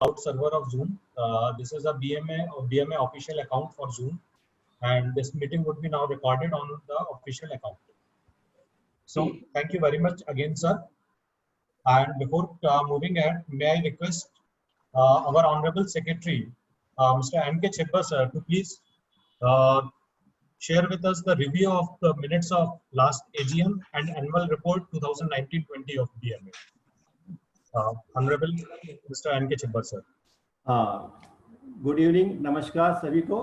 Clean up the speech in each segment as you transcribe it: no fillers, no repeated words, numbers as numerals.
cloud server of Zoom. This is a BMA official account for Zoom, and this meeting would be now recorded on the official account. So thank you very much again, sir. And before moving ahead, may I request our Honorable Secretary, Mr. N.K. Chhibbar, sir, to please share with us the review of the minutes of last AGM and annual report 2019-20 of BMA. Honorable Mr. N.K. Chhibbar, sir. Good evening, नमस्कार सभी को।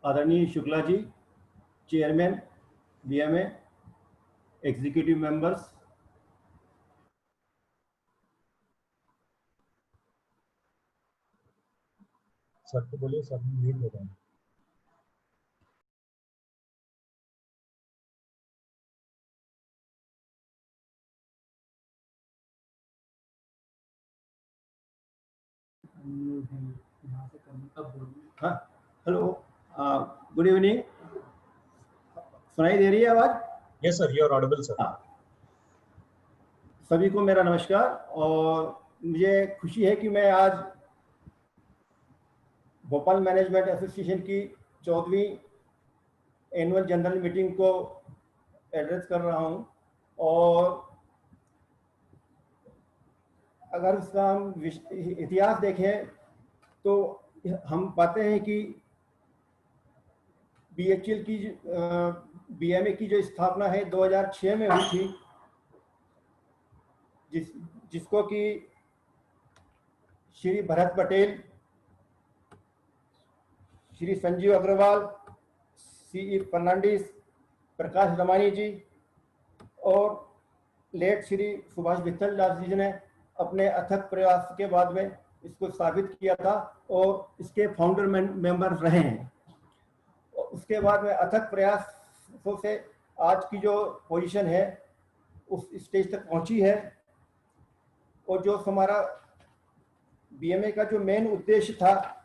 आदरणीय Shukla ji, chairman BMA, executive members, sir तो बोलिए, sir mute हो रहे हैं। हाँ, हेलो, गुड इवनिंग, सुनाई दे रही है आवाज? Yes sir, you are audible sir. सभी को मेरा नमस्कार, और मुझे खुशी है कि मैं आज भोपाल मैनेजमेंट एसोसिएशन की 14वीं एनुअल जनरल मीटिंग को एड्रेस कर रहा हूं। और अगर उसका हम इतिहास देखें तो हम पाते हैं कि बीएचएल की बीएमए की जो स्थापना है 2006 में हुई थी, जिसको कि श्री भरत पटेल, श्री संजीव अग्रवाल, सीई फर्नांडिस, प्रकाश रमानी जी और लेट श्री सुभाष विठल दास जी ने अपने अथक प्रयास के बाद में इसको स्थापित किया था और इसके फाउंडर मेंबर रहे हैं। उसके बाद में अथक प्रयासों से आज की जो पोजीशन है उस स्टेज तक पहुंची है। और जो हमारा बीएमए का जो मेन उद्देश्य था,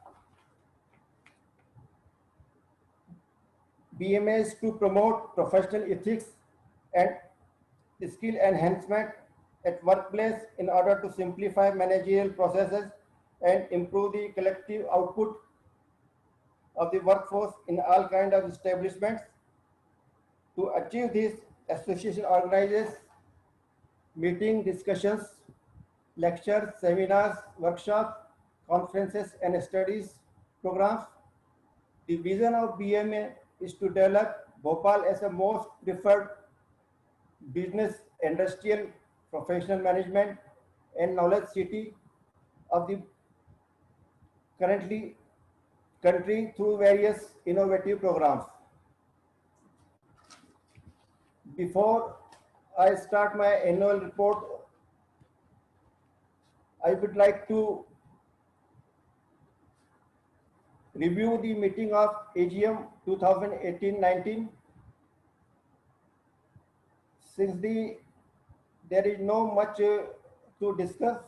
BMA is to promote professional ethics and skill enhancement at workplace in order to simplify managerial processes and improve the collective output of the workforce in all kinds of establishments. To achieve this, association organizes meeting, discussions, lectures, seminars, workshops, conferences and studies programs. The vision of BMA is to develop Bhopal as a most preferred business, industrial, professional management and knowledge city of the country through various innovative programs. Before I start my annual report, I would like to review the meeting of AGM 2018-19. Since there is no much to discuss,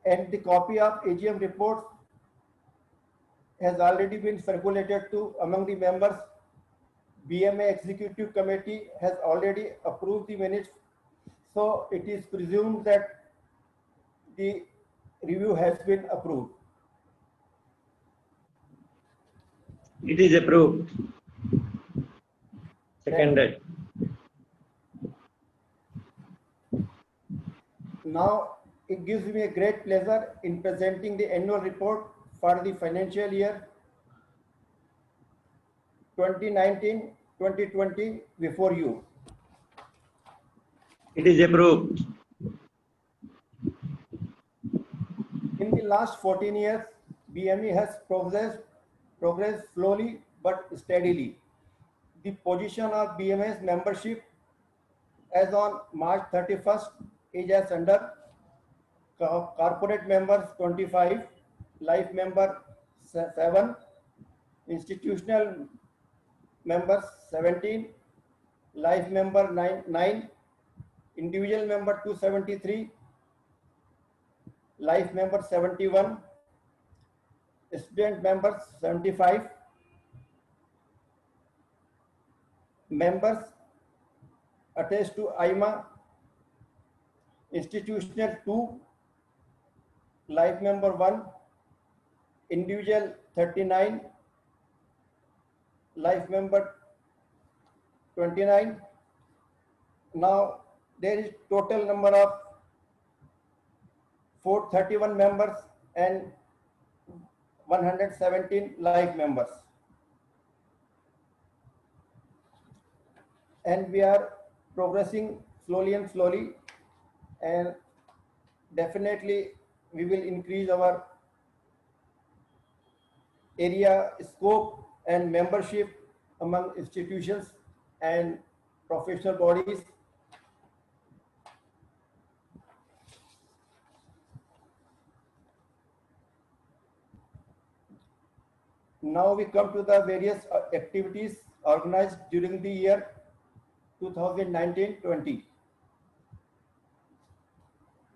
and the copy of AGM report has already been circulated to among the members. BMA Executive Committee has already approved the minutes, so it is presumed that the review has been approved. It is approved. Seconded. Now, it gives me a great pleasure in presenting the annual report for the financial year 2019-2020 before you. It is approved. In the last 14 years, BME has progressed slowly but steadily. The position of BMA's membership as on March 31st is as under: corporate members 25, life member 7, institutional members 17, life member 9, individual member 273, life member 71, student members 75, members attached to IMA institutional 2, life member 1, individual 39, life member 29. Now there is total number of 431 members and 117 life members. And we are progressing slowly and slowly, and definitely we will increase our area, scope and membership among institutions and professional bodies. Now we come to the various activities organized during the year 2019-20.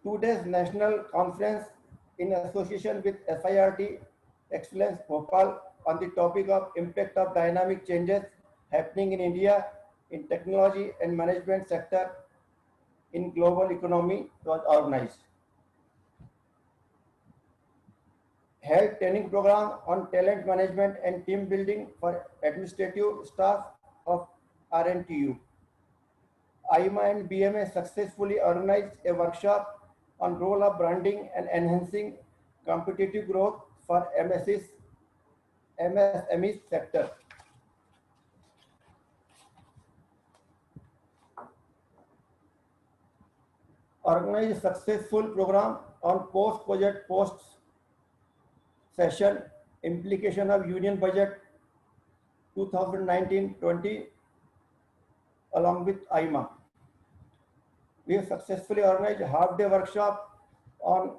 2 days national conference in association with SIRT Excellence Bhopal on the topic of impact of dynamic changes happening in India in technology and management sector in global economy was organized. Held training program on talent management and team building for administrative staff of RNTU. IMA and BMA successfully organized a workshop on role of branding and enhancing competitive growth for MSME sector. Organized a successful program on post-budget posts session, implication of union budget 2019-20 along with IMA. We have successfully organized a half-day workshop on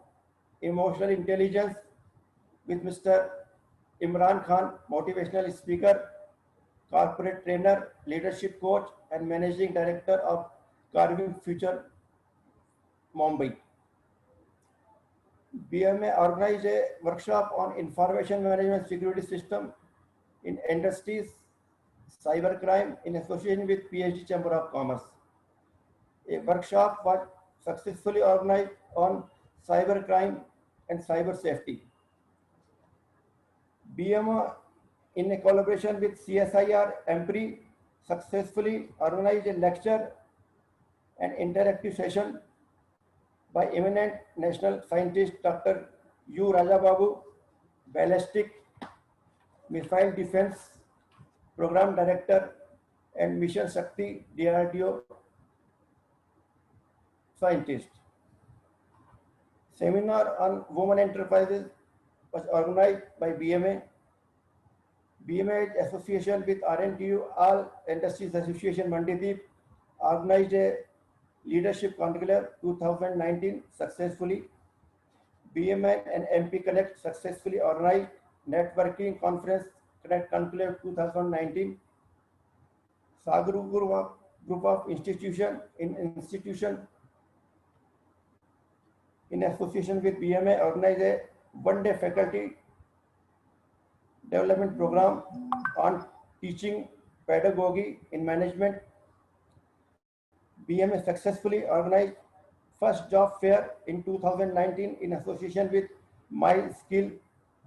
emotional intelligence with Mr. Aamir Khan, motivational speaker, corporate trainer, leadership coach and managing director of Carving Future, Mumbai. BMA organized a workshop on information management security system in industries, cybercrime in association with PhD Chamber of Commerce. A workshop was successfully organized on cybercrime and cyber safety. BMA, in a collaboration with CSIR EMPRI, successfully organized a lecture and interactive session by eminent national scientist Dr. U. Rajababu, Ballistic Missile Defense Program Director and Mission Shakti DRDO scientist. Seminar on women enterprises was organized by BMA. BMA association with RNTU, All Industries Association Mandideep, organized a leadership conclave 2019 successfully. BMA and MP Connect successfully organized networking conference Connect Conclave 2019. Sagru group of institution in association with BMA organized a one-day faculty development program on teaching pedagogy in management. BMA successfully organized first job fair in 2019 in association with My Skill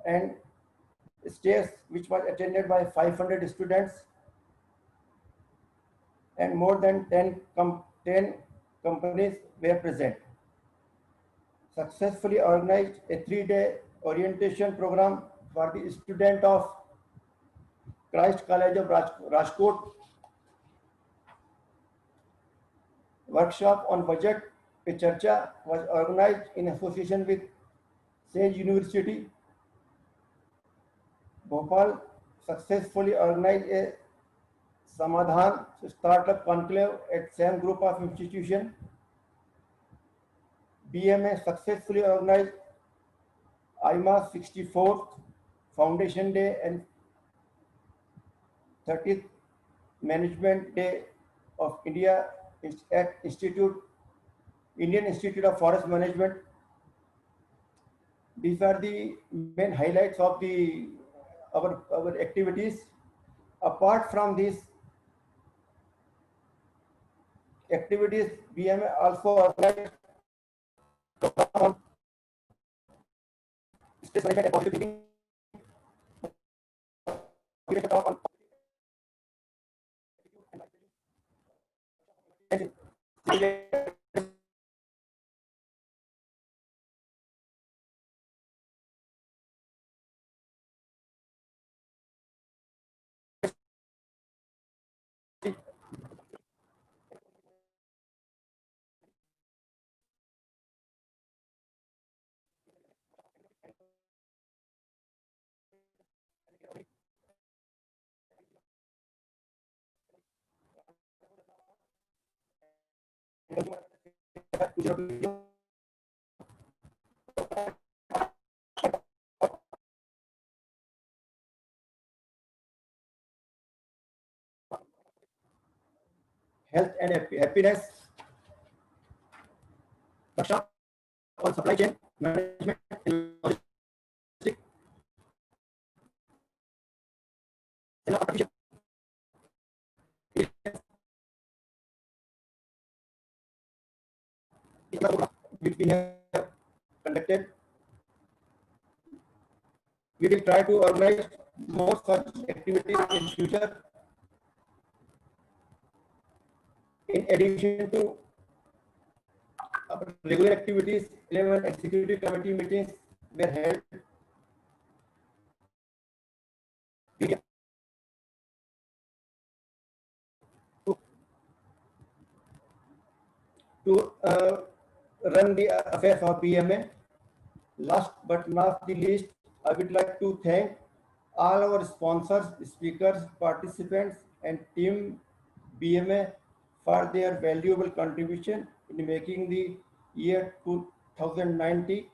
and Stays, which was attended by 500 students and more than 10 companies were present. Successfully organized a 3-day orientation program for the student of Christ College of Rajkot. Workshop on budget pe charcha was organized in association with Sage University. Bhopal successfully organized a Samadhan startup conclave at same group of institution. BMA successfully organized IMA 64th Foundation Day and 30th Management Day of India at Indian Institute of Forest Management. These are the main highlights of our activities. Apart from these activities, BMA also organized stress management and positive thinking. We will talk on health and happiness, workshop on supply chain management and logistics, and artificial which we have conducted. We will try to organize more such activities in future. In addition to regular activities, 11 executive committee meetings were held. To run the affairs of BMA. Last but not the least, I would like to thank all our sponsors, speakers, participants, and team BMA for their valuable contribution in making the year 2019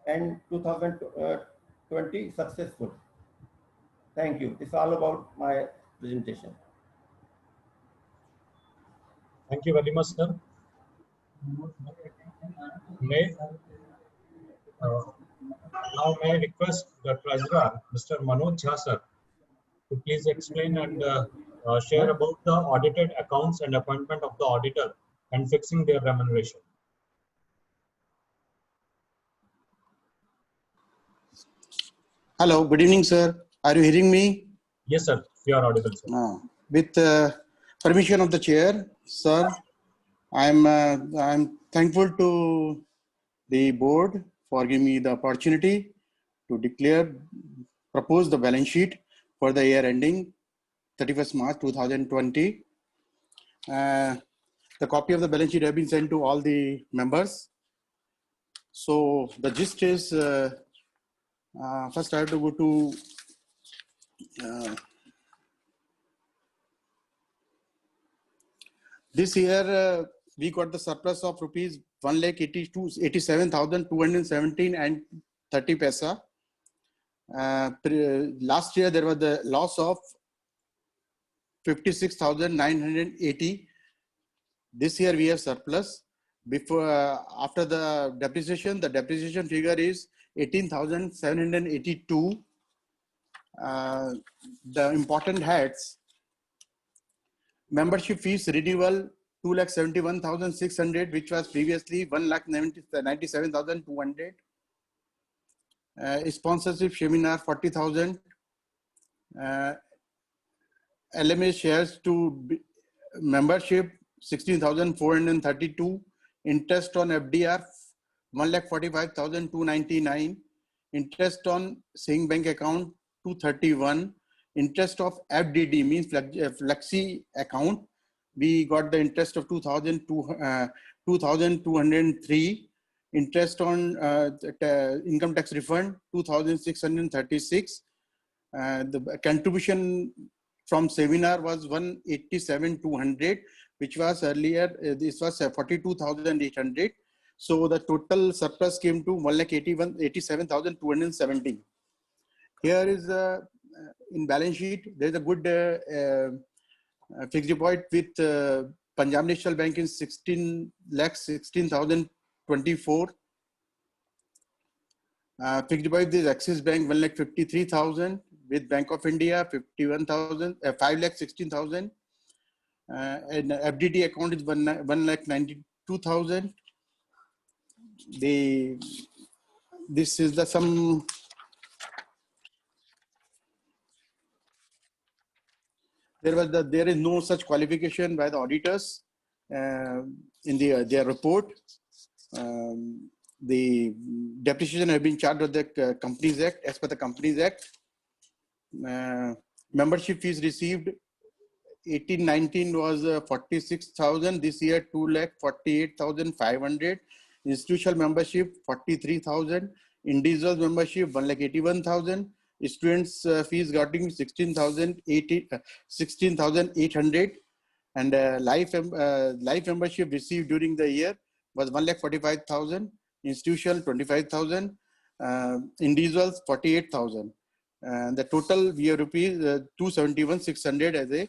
and 2020 successful. Thank you. It's all about my presentation. Thank you very much, sir. May now may I request the treasurer, Mr. Manoj Jha, sir, to please explain and share about the audited accounts and appointment of the auditor and fixing their remuneration. Hello, good evening, sir. Are you hearing me? Yes, sir. You are audible, sir. With permission of the chair, sir, I'm thankful to the board for giving me the opportunity to propose the balance sheet for the year ending 31st March 2020. The copy of the balance sheet has been sent to all the members. So the gist is, first I have to go to this year. We got the surplus of rupees 1,87,217 and 30 paisa. Last year there was the loss of 56,980. This year we have surplus. Before after the depreciation figure is 18,782. The important heads: membership fees renewal 2,71,600, which was previously 1,97,200. Sponsorship seminar 40,000. LMA shares to membership 16,432. Interest on FDR 1,45,299. Interest on saving bank account 231. Interest of FDD means flexi account. We got the interest of 2,203. Interest on income tax refund 2,636. The contribution from seminar was 187,200, which was earlier, this was 42,800. So the total surplus came to 1,87,270. Here is in balance sheet, there is a good fixed deposit with Punjab National Bank in 16,16,024. Fixed deposit is Axis Bank 1,53,000, with Bank of India 51,000, 5,16,000. And FDD account is 1,92,000. The this is the some. There is no such qualification by the auditors in their report. The depreciation have been charged with the Companies Act. As per the Companies Act, membership fees received 18-19 was 46,000. This year 2,48,500. Institutional membership 43,000. Individual membership 1,81,000. Students fees getting 16,800, and life membership received during the year was 1,45,000. Institutional 25,000. Individuals 48,000. And the total we have rupees 271,600 as a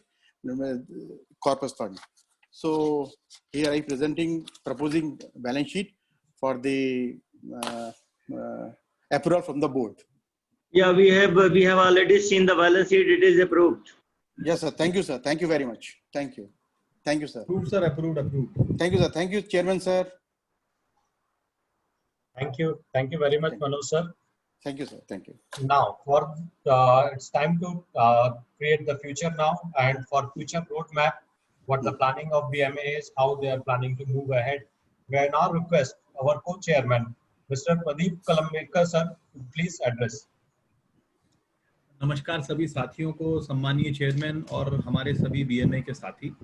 corpus fund. So here I proposing balance sheet for the approval from the board. Yeah, we have already seen the balance sheet. It is approved. Yes, sir. Thank you, sir. Thank you very much. Thank you. Thank you, sir. Approved, sir. Approved. Thank you, sir. Thank you, Chairman, sir. Thank you. Thank you very much, Manoj, sir. Thank you, sir. Thank you. Now, it's time to create the future now, and for future roadmap, what the planning of BMA is, how they are planning to move ahead. May I now request our co-chairman, Mr. Pradeep Karmabelkar, sir, to please address. नमस्कार सभी साथियों को, सम्मानीय chairman और हमारे सभी BMA के साथी।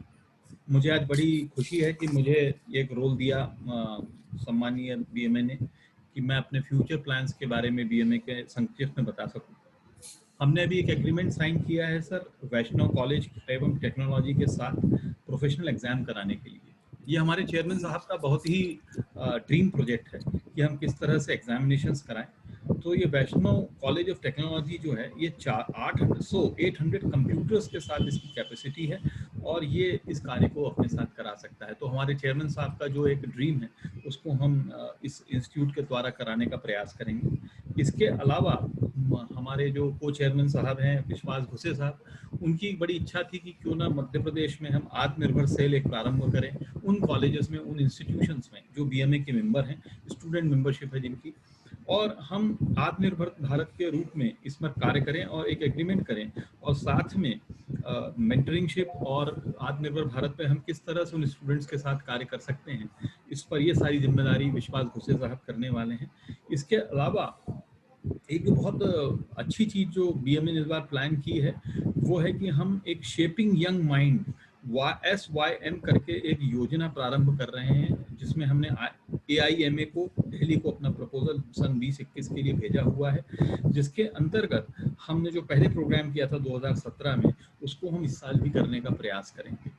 मुझे आज बड़ी खुशी है कि मुझे एक रोल दिया सम्मानीय बीएमए ने कि मैं अपने फ्यूचर प्लान्स के बारे में बीएमए के संक्षिप्त में बता सकूं। हमने अभी एक एग्रीमेंट साइन किया है सर वैष्णव कॉलेज एवं टेक्नोलॉजी के साथ प्रोफेशनल एग्जाम कराने के लिए। ये हमारे चेयरमैन साहब का बहुत ही ड्रीम प्रोजेक्ट है कि हम किस तरह से एग्जामिनेशंस कराएं। तो ये वैष्णव कॉलेज ऑफ टेक्नोलॉजी जो है ये 800 कंप्यूटर्स के साथ इसकी कैपेसिटी है और ये इस कार्य को अपने साथ करा सकता है। तो हमारे चेयरमैन साहब का जो एक ड्रीम है उसको हम इस इंस्टीट्यूट के द्वारा कराने का प्रयास करेंगे। इसके अलावा हमारे जो को चेयरमैन साहब हैं विश्वास घुसे साहब, उनकी बड़ी इच्छा थी कि क्यों ना मध्य प्रदेश में हम आत्मनिर्भर सेल एक प्रारंभ करें उन कॉलेजेस में, उन इंस्टीट्यूशंस में जो बीएमए के मेंबर हैं, स्टूडेंट मेंबरशिप है जिनकी, और हम आत्मनिर्भर भारत के रूप में इसमें कार्य करें और एक एग्रीमेंट करें और साथ में मेंटरिंगशिप और आत्मनिर्भर भारत पे हम किस तरह से उन स्टूडेंट्स के साथ कार्य कर सकते हैं, इस पर ये सारी जिम्मेदारी विश्वास घुसे साहब करने वाले हैं। इसके अलावा एक बहुत अच्छी चीज जो बीएमए ने इस बार प्लान की है वो है कि हम एक शेपिंग यंग माइंड SYM करके एक योजना प्रारंभ कर रहे हैं, जिसमें हमने AIMA को दिल्ली को अपना प्रपोजल सन 2021 के लिए भेजा हुआ है, जिसके अंतर्गत हमने जो पहले प्रोग्राम किया था 2017 में उसको हम इस साल भी करने का प्रयास करेंगे।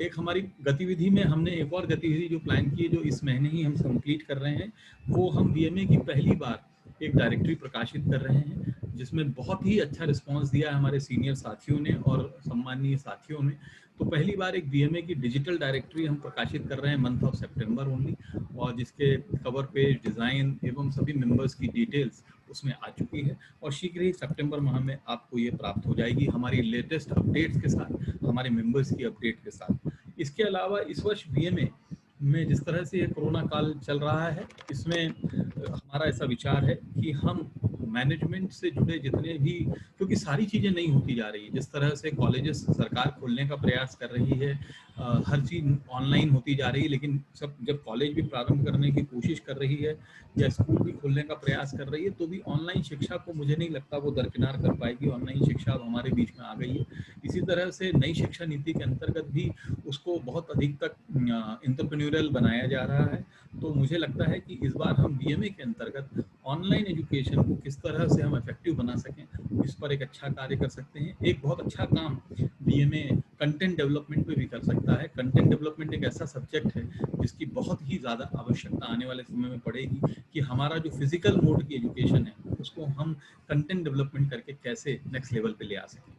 एक हमारी गतिविधि में हमने एक और गतिविधि जो प्लान की है जो इस महीने ही हम कंप्लीट कर रहे हैं, वो हम बीएमए की पहली बार एक डायरेक्टरी प्रकाशित कर रहे हैं जिसमें बहुत ही अच्छा रिस्पांस दिया है हमारे सीनियर साथियों ने और सम्मानीय साथियों ने। तो पहली बार एक बीएमए की डिजिटल डायरेक्टरी हम प्रकाशित कर रहे हैं मंथ ऑफ सितंबर ओनली, और जिसके कवर पेज, डिजाइन एवं सभी मेंबर्स की डिटेल्स उसमें आ चुकी है और शीघ्र ही सितंबर माह में आपको ये प्राप्त हो जाएगी हमारी लेटेस्ट अपडेट्स के साथ, हमारे मेंबर्स की अपडेट के साथ। इसके अलावा इस वर्ष बीएमए में जिस तरह से ये कोरोना काल चल रहा है, इसमें हमारा ऐसा विचार है कि हम मैनेजमेंट से जुड़े जितने भी, क्योंकि सारी चीज़ें नहीं होती जा रही है, जिस तरह से कॉलेजेस सरकार खोलने का प्रयास कर रही है, हर चीज़ ऑनलाइन होती जा रही है, लेकिन जब कॉलेज भी प्रारंभ करने की कोशिश कर रही है या स्कूल भी खोलने का प्रयास कर रही है, तो भी ऑनलाइन शिक्षा को मुझे नहीं लगता वो दरकिनार कर पाएगी। ऑनलाइन शिक्षा अब हमारे बीच में आ गई है। इसी तरह से नई शिक्षा नीति के अंतर्गत भी उसको बहुत अधिक तक एंटरप्रेन्योरियल बनाया जा रहा है। तो मुझे लगता है कि इस बार हम बीएमए के अंतर्गत ऑनलाइन एजुकेशन को किस तरह से हम इफेक्टिव बना सकें, इस पर एक अच्छा कार्य कर सकते हैं। एक बहुत अच्छा काम बीएमए कंटेंट डेवलपमेंट पे भी कर सकता है। कंटेंट डेवलपमेंट एक ऐसा सब्जेक्ट है जिसकी बहुत ही ज़्यादा आवश्यकता आने वाले समय में पड़ेगी कि हमारा जो फिजिकल मोड की एजुकेशन है उसको हम कंटेंट डेवलपमेंट करके कैसे नेक्स्ट लेवल पे ले आ सकें।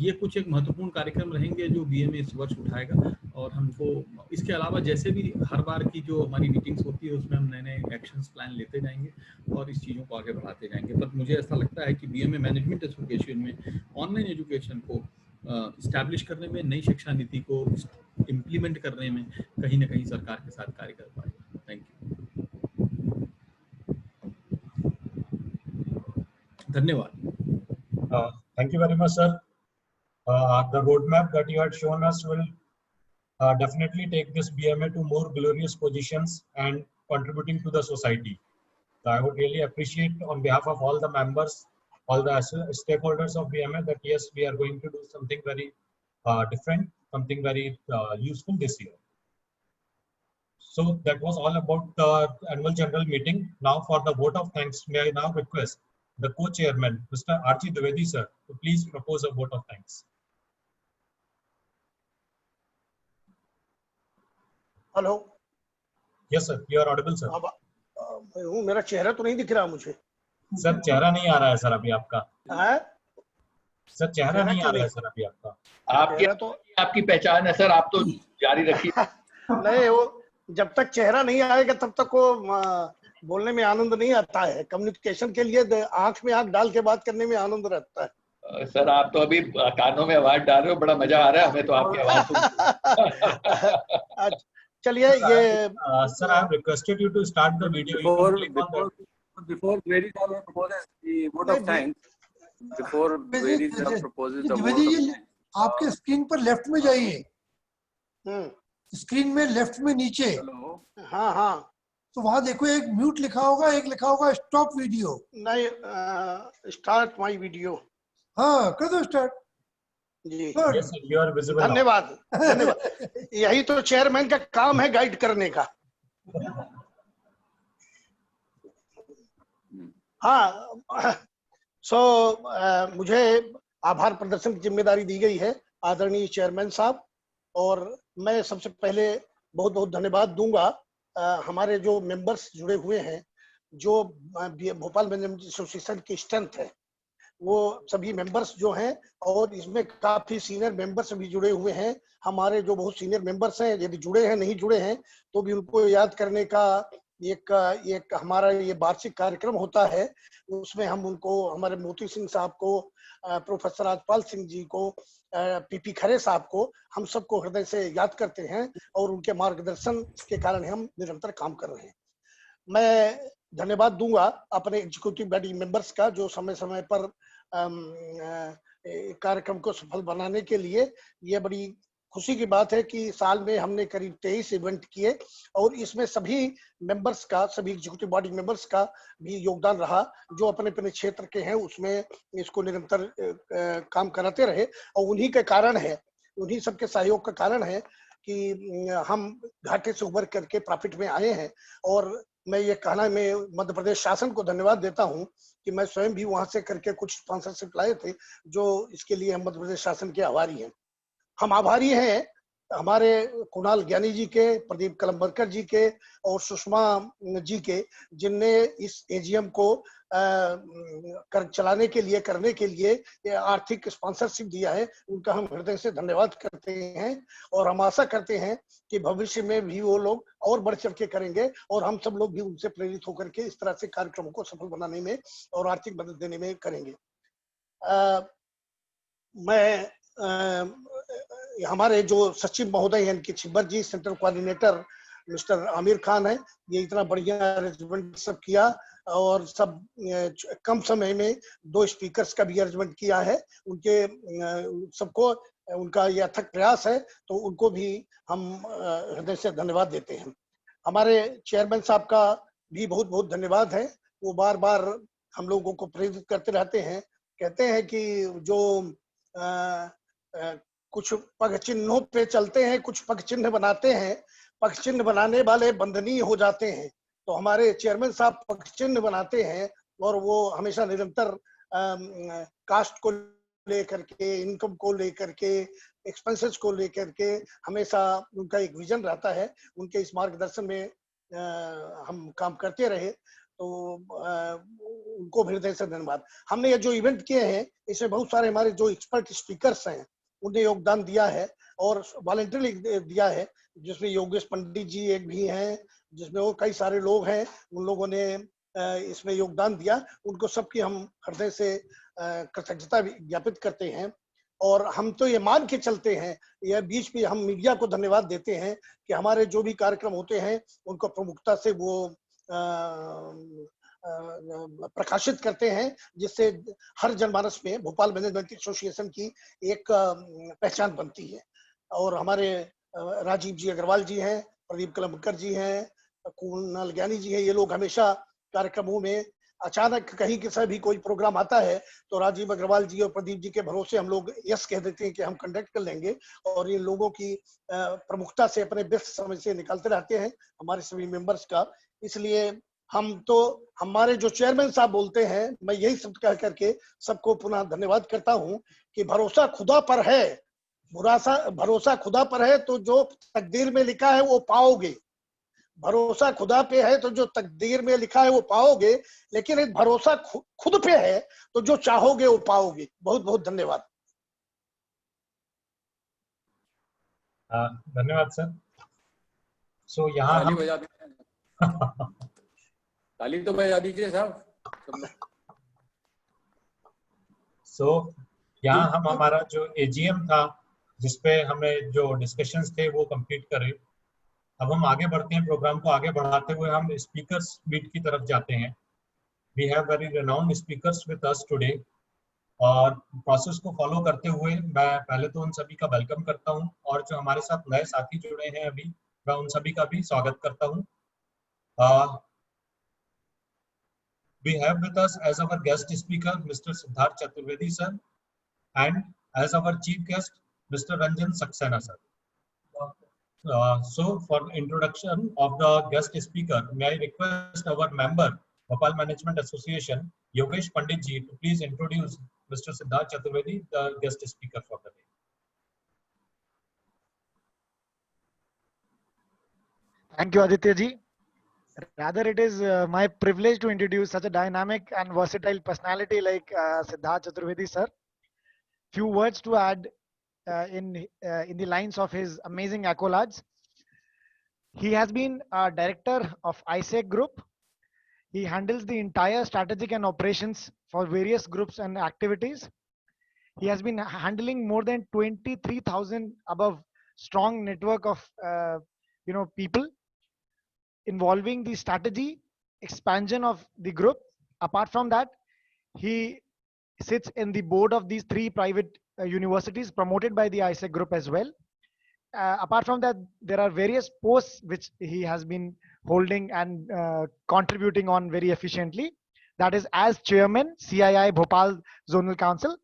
ये कुछ एक महत्वपूर्ण कार्यक्रम रहेंगे जो बीएमए इस वर्ष उठाएगा, और हमको इसके अलावा जैसे भी हर बार की जो हमारी मीटिंग्स होती है उसमें हम नए नए एक्शंस प्लान लेते जाएंगे और इस चीज़ों को आगे बढ़ाते जाएंगे। पर मुझे ऐसा लगता है कि बीएमए मैनेजमेंट एसोसिएशन में ऑनलाइन एजुकेशन को इस्टेब्लिश करने में, नई शिक्षा नीति को इम्प्लीमेंट करने में कहीं ना कहीं सरकार के साथ कार्य कर पाएगा। Thank you. धन्यवाद। Thank you very much, sir. The roadmap that you had shown us will definitely take this BMA to more glorious positions and contributing to the society. So I would really appreciate on behalf of all the members, all the stakeholders of BMA that yes, we are going to do something very different, something very useful this year. So that was all about the annual general meeting. Now for the vote of thanks, may I now request the co-chairman, Mr. R.G. Dwivedi, sir, to please propose a vote of thanks. Hello. Yes, sir. You are audible, sir. मैं हूँ, मेरा चेहरा तो नहीं दिख रहा मुझे। Sir चेहरा नहीं आ रहा है सर अभी आपका। सर चेहरा नहीं आ रहा है सर अभी आपका। आपकी पहचान है सर, आप तो जारी रखिए। नहीं, वो जब तक चेहरा नहीं आएगा तब तक वो बोलने में आनंद नहीं आता है। कम्युनिकेशन के लिए आंख में आंख डाल के बात करने में आनंद रहता है। सर आप तो अभी कानों में आवाज डाल रहे हो, बड़ा मजा आ रहा है हमें तो आपकी आवाज सुन। चलिए ये sir, I have requested you to start the video. Before Dwivedi proposes the vote of thanks, before Dwivedi proposes the vote of thanks, आपके स्क्रीन पर लेफ्ट में जाइए, स्क्रीन में लेफ्ट में नीचे। हाँ हाँ, तो वहां देखो एक म्यूट लिखा होगा, एक लिखा होगा स्टॉप वीडियो। नहीं, स्टार्ट माय वीडियो। हाँ कर दो स्टार्ट जी। Yes, sir, you are visible now. धन्यवाद धन्यवाद। यही तो चेयरमैन का काम है, गाइड करने का। हाँ, मुझे आभार प्रदर्शन की जिम्मेदारी दी गई है आदरणीय चेयरमैन साहब, और मैं सबसे पहले बहुत बहुत धन्यवाद दूंगा हमारे जो मेंबर्स जुड़े हुए हैं, जो भोपाल मैनेजमेंट एसोसिएशन की स्ट्रेंथ है, वो सभी मेंबर्स जो हैं, और इसमें काफी सीनियर मेंबर्स भी जुड़े हुए हैं। हमारे जो बहुत सीनियर मेंबर्स हैं, यदि जुड़े हैं नहीं जुड़े हैं तो भी उनको याद करने का एक हमारा ये वार्षिक कार्यक्रम होता है। उसमें हम उनको, हमारे मोती सिंह साहब को, प्रोफेसर राजपाल सिंह जी को, पीपी खरे साहब को, हम सबको हृदय से याद करते हैं, और उनके मार्गदर्शन के कारण हम निरंतर काम कर रहे हैं। मैं धन्यवाद दूंगा अपने एग्जीक्यूटिव बॉडी मेंबर्स का, जो समय समय पर कार्यक्रम को सफल बनाने के लिए। ये बड़ी खुशी की बात है कि साल में हमने करीब 23 इवेंट किए, और इसमें सभी मेंबर्स का, सभी एग्जीक्यूटिव बॉडी मेंबर्स का भी योगदान रहा, जो अपने अपने क्षेत्र के हैं उसमें इसको निरंतर काम कराते रहे। और उन्हीं के कारण है, उन्हीं सबके सहयोग का कारण है कि हम घाटे से उभर करके प्रॉफिट में आए हैं। और मैं ये कहना, मैं मध्य प्रदेश शासन को धन्यवाद देता हूं कि मैं स्वयं भी वहां से करके कुछ स्पॉन्सरशिप लाए थे, जो इसके लिए हम मध्य प्रदेश शासन के आभारी हैं। हम आभारी हैं हमारे कुणाल ज्ञानी जी के, प्रदीप करमबेलकर जी के और सुषमा जी के, जिनने इस एजीएम को चलाने के लिए, करने के लिए आर्थिक स्पॉन्सरशिप दिया है। उनका हम हृदय से धन्यवाद करते हैं, और हम आशा करते हैं कि भविष्य में भी वो लोग और बढ़ चढ़ के करेंगे, और हम सब लोग भी उनसे प्रेरित होकर के इस तरह से कार्यक्रमों को सफल बनाने में और आर्थिक मदद देने में करेंगे। हमारे जो सचिव महोदय हैं, इनके Chhibbar ji, central coordinator mister Aamir Khan है, ये इतना बढ़िया अरेंजमेंट सब किया, और सब कम समय में 2 स्पीकर्स का भी अरेंजमेंट किया है। उनके सबको उनका ये अथक प्रयास है, तो उनको भी हम हृदय से धन्यवाद देते हैं। हमारे चेयरमैन साहब का भी बहुत बहुत धन्यवाद है। वो बार बार हम लोगों को प्रेरित करते रहते हैं, कहते हैं कि जो कुछ पग चिन्हों पे चलते हैं, कुछ पग चिन्ह बनाते हैं, पग चिन्ह बनाने वाले बंधनीय हो जाते हैं। तो हमारे चेयरमैन साहब पग चिन्ह बनाते हैं, और वो हमेशा निरंतर कास्ट को लेकर के, इनकम को लेकर के, एक्सपेंसेस को लेकर के हमेशा उनका एक विजन रहता है। उनके इस मार्गदर्शन में हम काम करते रहे, तो उनको हृदय से धन्यवाद। हमने ये जो इवेंट किए हैं, इसमें बहुत सारे हमारे जो एक्सपर्ट स्पीकर्स हैं उन्हें योगदान दिया है, और वॉलंटरी दिया है, जिसमें योगेश पंडित जी एक भी हैं, जिसमें और कई सारे लोग हैं, उन लोगों ने इसमें योगदान दिया। उनको सबकी हम हृदय से कृतज्ञता ज्ञापित करते हैं। और हम तो ये मान के चलते हैं, यह बीच में हम मीडिया को धन्यवाद देते हैं कि हमारे जो भी कार्यक्रम होते हैं उनको प्रमुखता से वो प्रकाशित करते हैं, जिससे हर जनमानस में भोपाल मैनेजमेंट एसोसिएशन की एक पहचान बनती है। और हमारे राजीव जी अग्रवाल जी हैं, प्रदीप करमबेलकर जी हैं, कुणाल ज्ञानी जी हैं, ये लोग हमेशा कार्यक्रमों में अचानक कहीं के भी कोई प्रोग्राम आता है तो राजीव अग्रवाल जी और प्रदीप जी के भरोसे हम लोग यस कह देते हैं कि हम कंडक्ट कर लेंगे, और ये लोगों की प्रमुखता से अपने व्यस्त समय से निकालते रहते हैं हमारे सभी मेंबर्स का। इसलिए हम तो हमारे जो चेयरमैन साहब बोलते हैं, मैं यही शब्द कह करके सबको पुनः धन्यवाद करता हूं कि भरोसा खुदा पर है, भरोसा खुदा पर है तो जो तकदीर में लिखा है वो पाओगे। भरोसा खुदा पे है तो जो तकदीर में लिखा है वो पाओगे, लेकिन एक भरोसा खुद पे है तो जो चाहोगे वो पाओगे। बहुत बहुत धन्यवाद। धन्यवाद सर। सो यहाँ ताली बजा दीजिए, ताली तो बजा दीजिए साहब। सो यहाँ हम हमारा जो AGM था जिसपे हमें जो डिस्कशंस थे वो कंप्लीट करे। अब हम आगे बढ़ते हैं, प्रोग्राम को आगे बढ़ाते हुए हम स्पीकर्स मीट की तरफ जाते हैं। We have very renowned speakers with us today, और प्रोसेस को फॉलो करते हुए मैं पहले तो उन सभी का वेलकम करता हूं, और जो हमारे साथ नए साथी जुड़े हैं अभी, मैं उन सभी का भी स्वागत करता हूं। We have with us as our guest speaker Mr. Siddharth Chaturvedi sir, and as our chief guest Mr. Rajan Saxena sir. So for introduction of the guest speaker, may I request our member Bhopal Management Association Yogesh Pandit ji to please introduce Mr. Siddharth Chaturvedi, the guest speaker for the day. Thank you, Aditya ji. Rather, it is my privilege to introduce such a dynamic and versatile personality like Siddharth Chaturvedi sir. Few words to add in the lines of his amazing accolades. He has been a director of AISECT Group. He handles the entire strategic and operations for various groups and activities. He has been handling more than 23,000 above strong network of people, involving the strategy expansion of the group. Apart from that, he sits in the board of these 3 private universities promoted by the AISECT Group as well. Apart from that, there are various posts which he has been holding and contributing on very efficiently. That is as chairman CII Bhopal Zonal Council,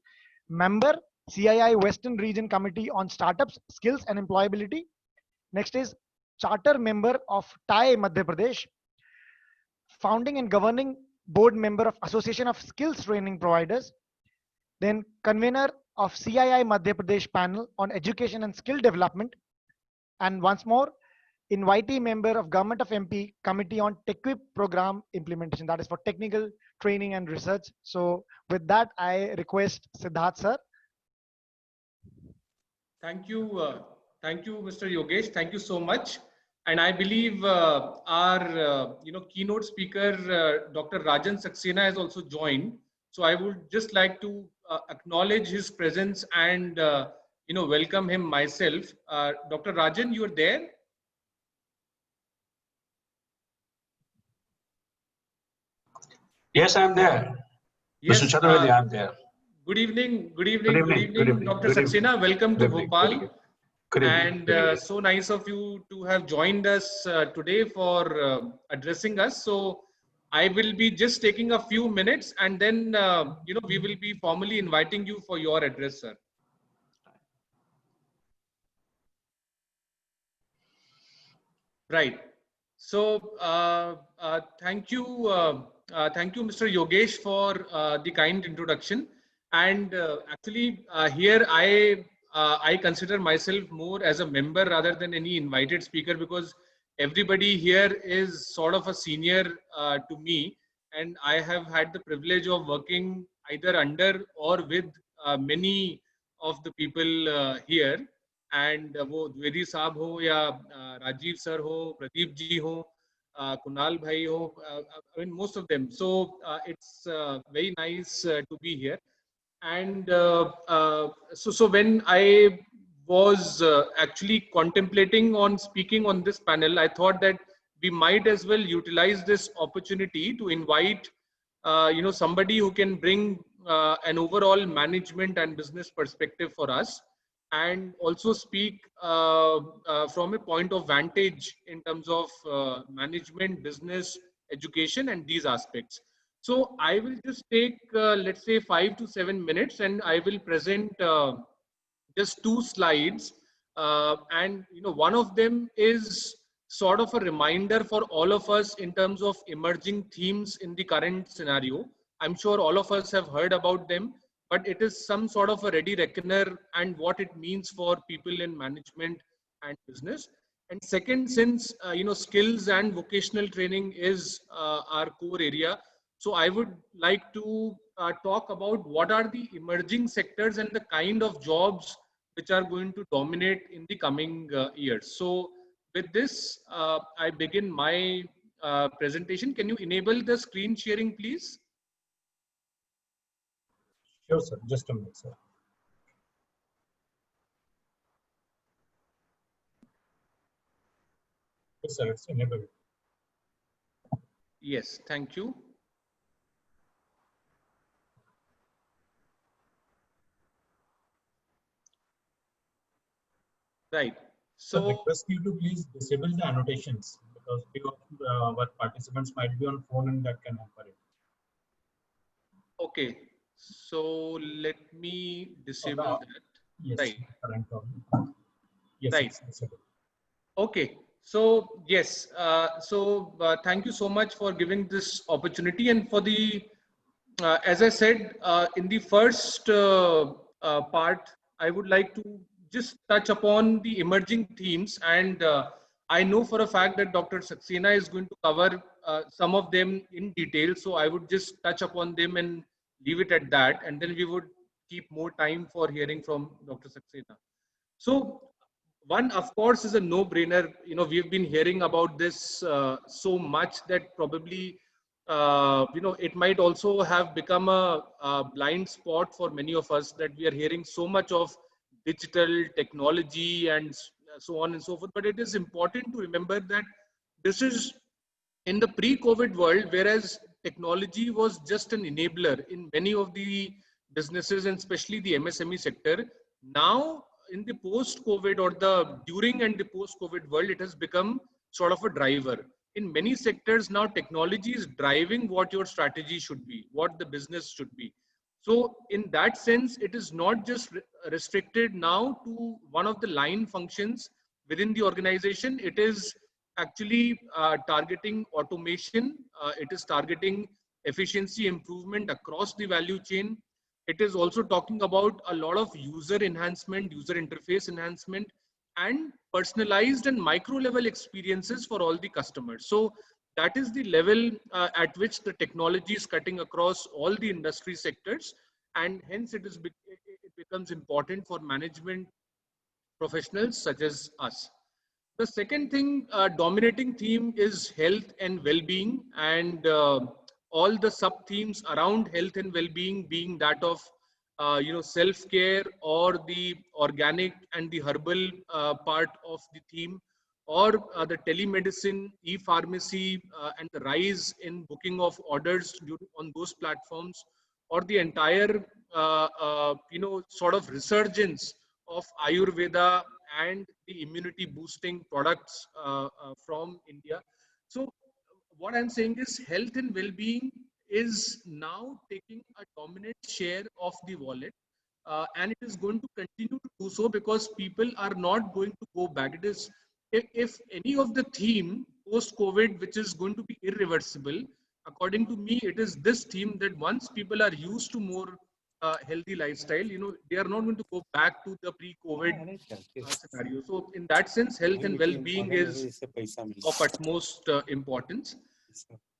member CII Western Region Committee on Startups, Skills and Employability. Next is charter member of TAI Madhya Pradesh, founding and governing board member of Association of Skills Training Providers, then convener of CII Madhya Pradesh panel on education and skill development, and once more invitee member of Government of MP Committee on TechWhip program implementation, that is for technical training and research. So with that, I request Siddharth sir. Thank you, Mr. Yogesh. Thank you so much. And I believe our keynote speaker, Dr. Rajan Saxena, has also joined. So I would just like to acknowledge his presence and welcome him myself. Dr. Rajan, you are there? Yes, I am there. Yes, Mr. Chaturvedi, I am there. Good evening, Dr. Saxena. Welcome to Bhopal. And so nice of you to have joined us today for addressing us. So I will be just taking a few minutes, and then we will be formally inviting you for your address, sir. Right. So thank you, Mr. Yogesh, for the kind introduction. And actually, here I consider myself more as a member rather than any invited speaker, because everybody here is sort of a senior to me, and I have had the privilege of working either under or with many of the people here. And वो द्विवेदी साहब हो या Rajiv sir हो, प्रदीप जी हो, Kunal bhai ho, I mean most of them. So it's very nice to be here. And so when I was actually contemplating on speaking on this panel, I thought that we might as well utilize this opportunity to invite somebody who can bring an overall management and business perspective for us, and also speak from a point of vantage in terms of management, business, education, and these aspects. So I will just take, let's say, 5 to 7 minutes, and I will present just 2 slides. And one of them is sort of a reminder for all of us in terms of emerging themes in the current scenario. I'm sure all of us have heard about them, but it is some sort of a ready reckoner and what it means for people in management and business. And second, since skills and vocational training is our core area, so I would like to talk about what are the emerging sectors and the kind of jobs which are going to dominate in the coming years. So with this, I begin my presentation. Can you enable the screen sharing, please? Sure, sir. Just a minute, sir. Yes, sir. It's enabled. Yes, thank you. Right. So I request you to please disable the annotations, because few of our participants might be on phone and that can hamper it. Okay. So let me disable that. Yes. Right. Current problem. Yes. Right. It's disabled. Okay. So yes. Thank you so much for giving this opportunity, and for the as I said in the first part, I would like to just touch upon the emerging themes, and I know for a fact that Dr. Saxena is going to cover some of them in detail, so I would just touch upon them and leave it at that, and then we would keep more time for hearing from Dr. Saxena. So one, of course, is a no-brainer. We've been hearing about this so much that probably it might also have become a blind spot for many of us, that we are hearing so much of digital technology and so on and so forth. But it is important to remember that this is in the pre-COVID world, whereas technology was just an enabler in many of the businesses, and especially the MSME sector. Now, in the post-COVID or the during and the post-COVID world, it has become sort of a driver. In many sectors now, technology is driving what your strategy should be, what the business should be. So in that sense, it is not just restricted now to one of the line functions within the organization. It is actually targeting automation. It is targeting efficiency improvement across the value chain. It is also talking about a lot of user enhancement, user interface enhancement, and personalized and micro level experiences for all the customers. So that is the level at which the technology is cutting across all the industry sectors, and hence it becomes important for management professionals such as us. The second thing, dominating theme is health and well-being, and all the sub-themes around health and well-being being that of self-care, or the organic and the herbal part of the theme, or the telemedicine, e-pharmacy, and the rise in booking of orders on those platforms, or the entire sort of resurgence of Ayurveda and the immunity boosting products from India. So what I'm saying is health and well-being is now taking a dominant share of the wallet, and it is going to continue to do so, because people are not going to go back. It is, if any of the theme post-COVID which is going to be irreversible, according to me, it is this theme, that once people are used to more healthy lifestyle, they are not going to go back to the pre-COVID scenario. So in that sense, health and well-being is of utmost importance.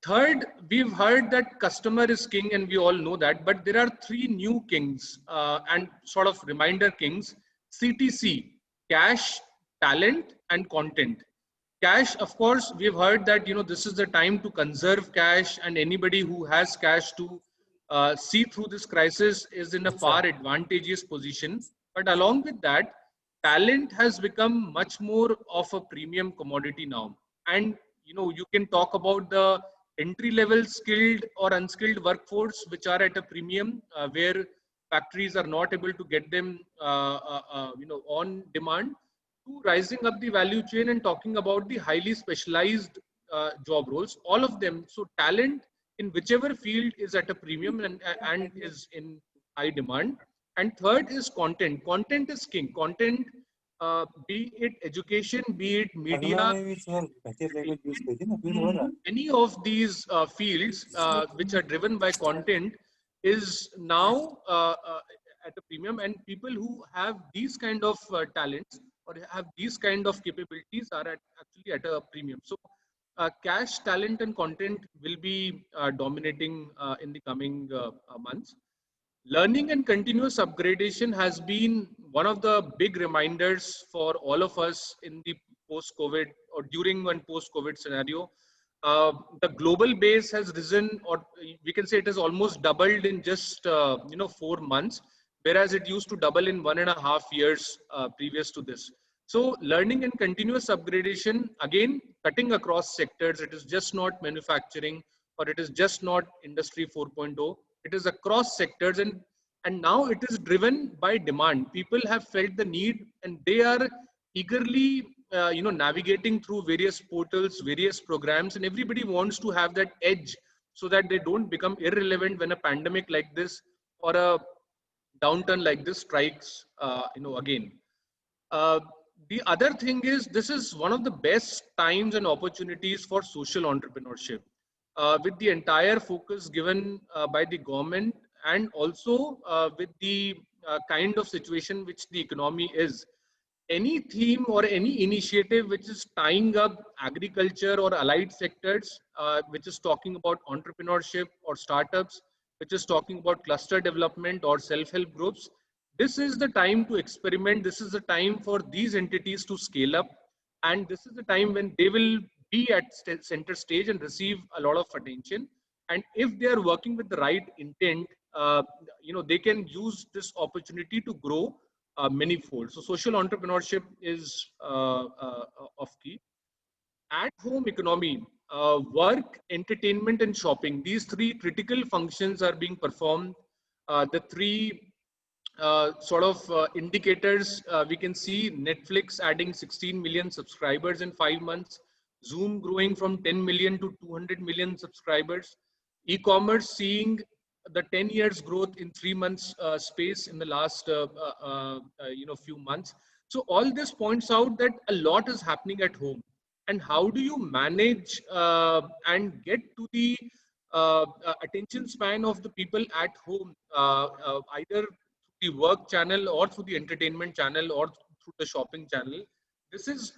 Third, we've heard that customer is king, and we all know that, but there are 3 new kings and sort of reminder kings: CTC, cash, talent, and content. Cash, of course, we've heard that, this is the time to conserve cash, and anybody who has cash to see through this crisis is in a far advantageous position. But along with that, talent has become much more of a premium commodity now. And, you can talk about the entry-level skilled or unskilled workforce, which are at a premium, where factories are not able to get them, on demand, to rising up the value chain and talking about the highly specialized job roles, all of them. So talent in whichever field is at a premium and is in high demand. And third is content. Content is king. Content, be it education, be it media, any of these fields which are driven by content is now at a premium, and people who have these kind of talents or have these kind of capabilities are actually at a premium. So cash, talent and content will be dominating in the coming months. Learning and continuous upgradation has been one of the big reminders for all of us in the post-COVID or during one post-COVID scenario. The global base has risen, or we can say it has almost doubled in just 4 months, whereas it used to double in 1.5 years previous to this. So learning and continuous upgradation, again, cutting across sectors. It is just not manufacturing, or it is just not industry 4.0. It is across sectors, and now it is driven by demand. People have felt the need, and they are eagerly navigating through various portals, various programs, and everybody wants to have that edge so that they don't become irrelevant when a pandemic like this or a downturn like this strikes again. The other thing is, this is one of the best times and opportunities for social entrepreneurship, with the entire focus given by the government, and also with the kind of situation which the economy is. Any theme or any initiative which is tying up agriculture or allied sectors, which is talking about entrepreneurship or startups, which is talking about cluster development or self-help groups, this is the time to experiment. This is the time for these entities to scale up. And this is the time when they will be at center stage and receive a lot of attention. And if they are working with the right intent, they can use this opportunity to grow manyfold. So social entrepreneurship is of key. At-home economy, work, entertainment, and shopping. These three critical functions are being performed. The three indicators, we can see Netflix adding 16 million subscribers in 5 months, Zoom growing from 10 million to 200 million subscribers, e-commerce seeing the 10 years growth in 3 months space in the last few months. So all this points out that a lot is happening at home. And how do you manage and get to the attention span of the people at home, either the work channel or through the entertainment channel or through the shopping channel? This is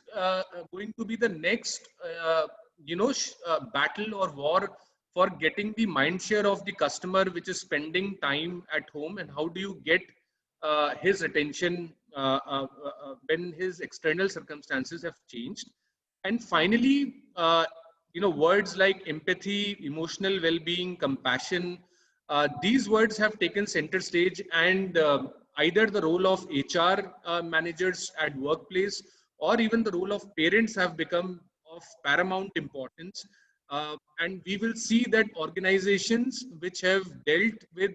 going to be the next battle or war for getting the mind share of the customer which is spending time at home, and how do you get his attention when his external circumstances have changed. And finally, words like empathy, emotional well-being, compassion, these words have taken center stage, and either the role of HR managers at workplace or even the role of parents have become of paramount importance. And we will see that organizations which have dealt with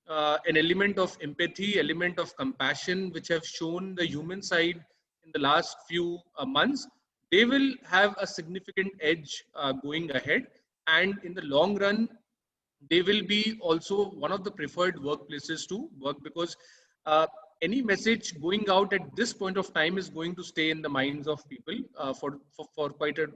an element of empathy, element of compassion, which have shown the human side in the last few months, they will have a significant edge going ahead. And in the long run, they will be also one of the preferred workplaces to work, because any message going out at this point of time is going to stay in the minds of people for quite a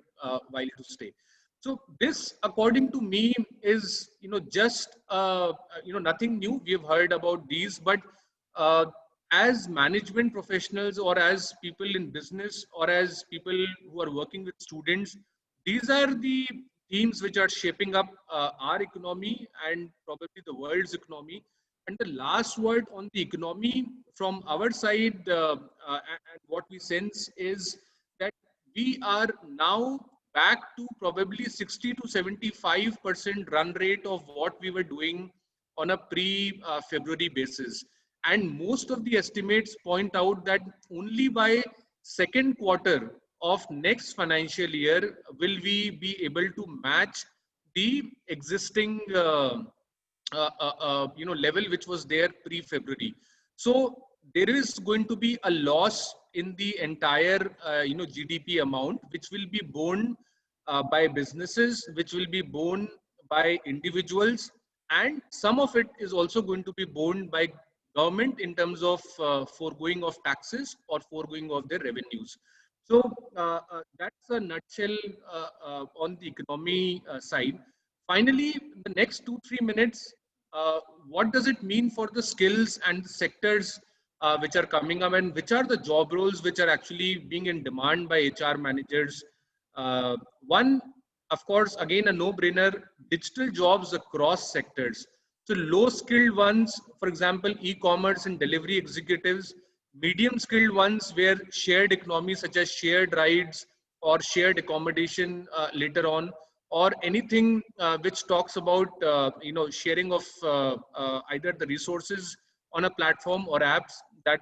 while to stay. So this, according to me, is just nothing new. We have heard about these, but as management professionals, or as people in business, or as people who are working with students, these are the themes which are shaping up our economy and probably the world's economy. And the last word on the economy from our side, and what we sense is that we are now back to probably 60 to 75% run rate of what we were doing on a pre-February basis. And most of the estimates point out that only by second quarter of next financial year will we be able to match the existing level which was there pre-February. So there is going to be a loss in the entire GDP amount, which will be borne by businesses, which will be borne by individuals, and some of it is also going to be borne by government in terms of foregoing of taxes or foregoing of their revenues. So that's a nutshell on the economy side. Finally, the next 2-3 minutes, what does it mean for the skills and the sectors which are coming up, and which are the job roles which are actually being in demand by HR managers? One, of course, again, a no-brainer, digital jobs across sectors. So low-skilled ones, for example, e-commerce and delivery executives, medium-skilled ones where shared economy such as shared rides or shared accommodation later on, or anything which talks about sharing of either the resources on a platform or apps, that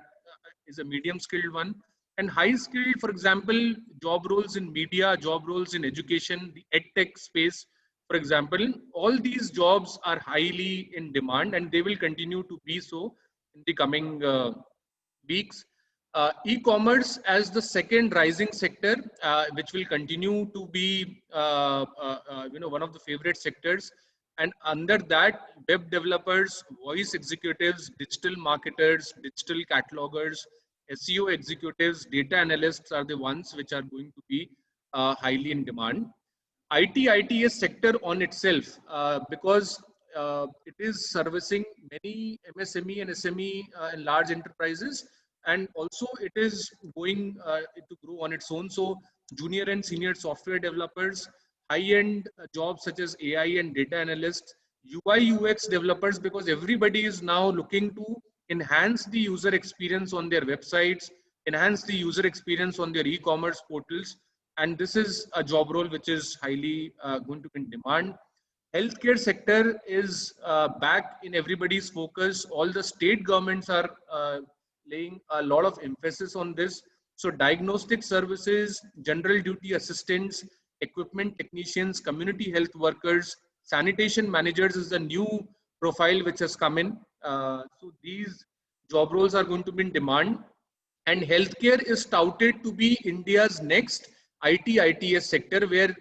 is a medium-skilled one. And high-skilled, for example, job roles in media, job roles in education, the edtech space, for example, all these jobs are highly in demand, and they will continue to be so in the coming weeks. E-commerce as the second rising sector, which will continue to be one of the favorite sectors. And under that, web developers, voice executives, digital marketers, digital catalogers, SEO executives, data analysts are the ones which are going to be highly in demand. ITES sector on itself, because it is servicing many MSME and SME and large enterprises, and also it is going to grow on its own. So junior and senior software developers, high-end jobs such as AI and data analysts, UI UX developers, because everybody is now looking to enhance the user experience on their websites, enhance the user experience on their e-commerce portals. And this is a job role which is highly going to be in demand. Healthcare sector is back in everybody's focus. All the state governments are laying a lot of emphasis on this. So diagnostic services, general duty assistants, equipment technicians, community health workers, sanitation managers is a new profile which has come in. So these job roles are going to be in demand. And healthcare is touted to be India's next ITES sector, where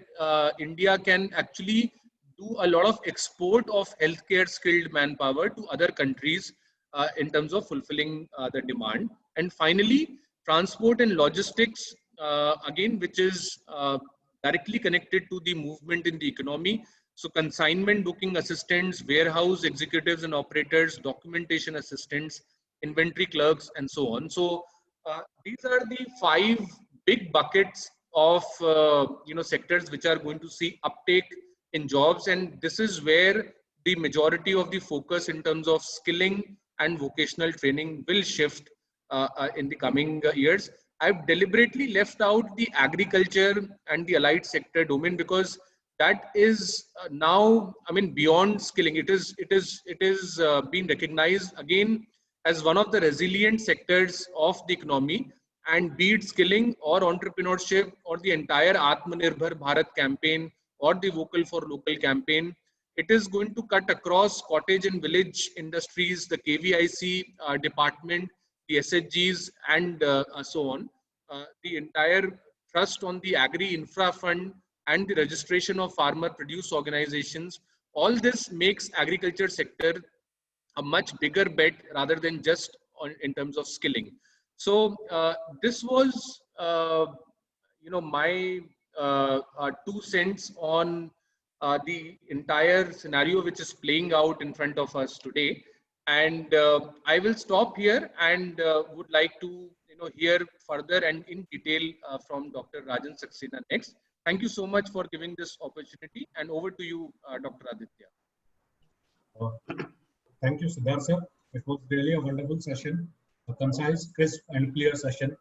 India can actually do a lot of export of healthcare skilled manpower to other countries in terms of fulfilling the demand. And finally, transport and logistics, again, which is directly connected to the movement in the economy. So consignment booking assistants, warehouse executives and operators, documentation assistants, inventory clerks, and so on. So these are the 5 big buckets of sectors which are going to see uptake in jobs, and this is where the majority of the focus in terms of skilling and vocational training will shift in the coming years. I've deliberately left out the agriculture and the allied sector domain because that is now, I mean, beyond skilling. It is being recognized again as one of the resilient sectors of the economy, and be it skilling or entrepreneurship or the entire Atmanirbhar Bharat campaign or the Vocal for Local campaign, it is going to cut across cottage and village industries, the KVIC department, the SHGs, and so on. The entire thrust on the Agri Infra Fund and the registration of farmer produce organizations, all this makes agriculture sector a much bigger bet rather than just in terms of skilling. So this was, my 2 cents on the entire scenario which is playing out in front of us today. And I will stop here and would like to hear further and in detail from Dr. Rajan Saxena next. Thank you so much for giving this opportunity, and over to you, Dr. Aditya. Thank you, Siddharth sir. It was really a wonderful session, a concise, crisp, and clear session.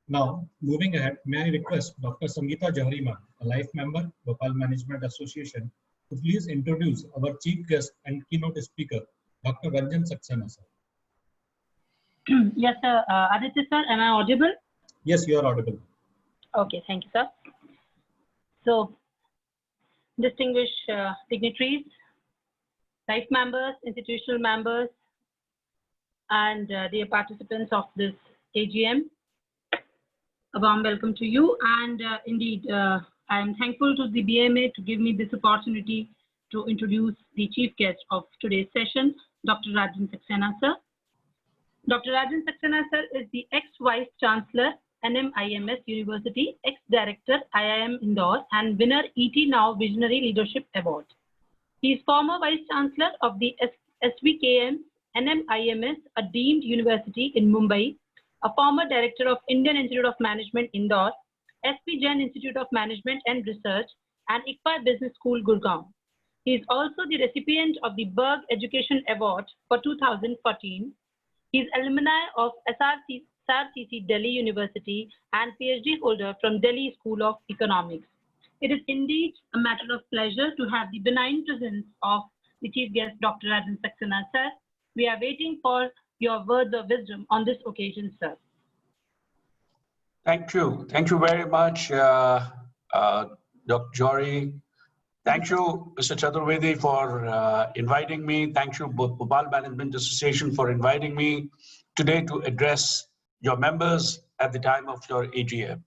Now, moving ahead, may I request Dr. Sangeeta Jahariman, a life member, Bhopal Management Association, to please introduce our chief guest and keynote speaker, Dr. Rajan Saxena, sir. Yes, sir. Aditya, sir, am I audible? Yes, you are audible. Okay, thank you, sir. So, distinguished dignitaries, life members, institutional members, and dear participants of this AGM. A warm welcome to you. And indeed, I am thankful to the BMA to give me this opportunity to introduce the chief guest of today's session, Dr. Rajan Saxena, sir. Dr. Rajan Saxena, sir, is the ex-Vice Chancellor NMIMS University, ex-Director IIM Indore, and winner ET Now Visionary Leadership Award. He is former Vice Chancellor of the SVKM NMIMS, a deemed university in Mumbai, a former Director of Indian Institute of Management Indore, SP Jain Institute of Management and Research, and ICFA Business School, Gurgaon. He is also the recipient of the Berg Education Award for 2014. He is alumni of SRCC Delhi University and PhD holder from Delhi School of Economics. It is indeed a matter of pleasure to have the benign presence of the chief guest, Dr. Rajan Saxena, sir. We are waiting for your words of wisdom on this occasion, sir. Thank you. Thank you very much, Dr. Jory. Thank you, Mr. Chaturvedi, for inviting me. Thank you, Bhopal Management Association, for inviting me today to address your members at the time of your AGM.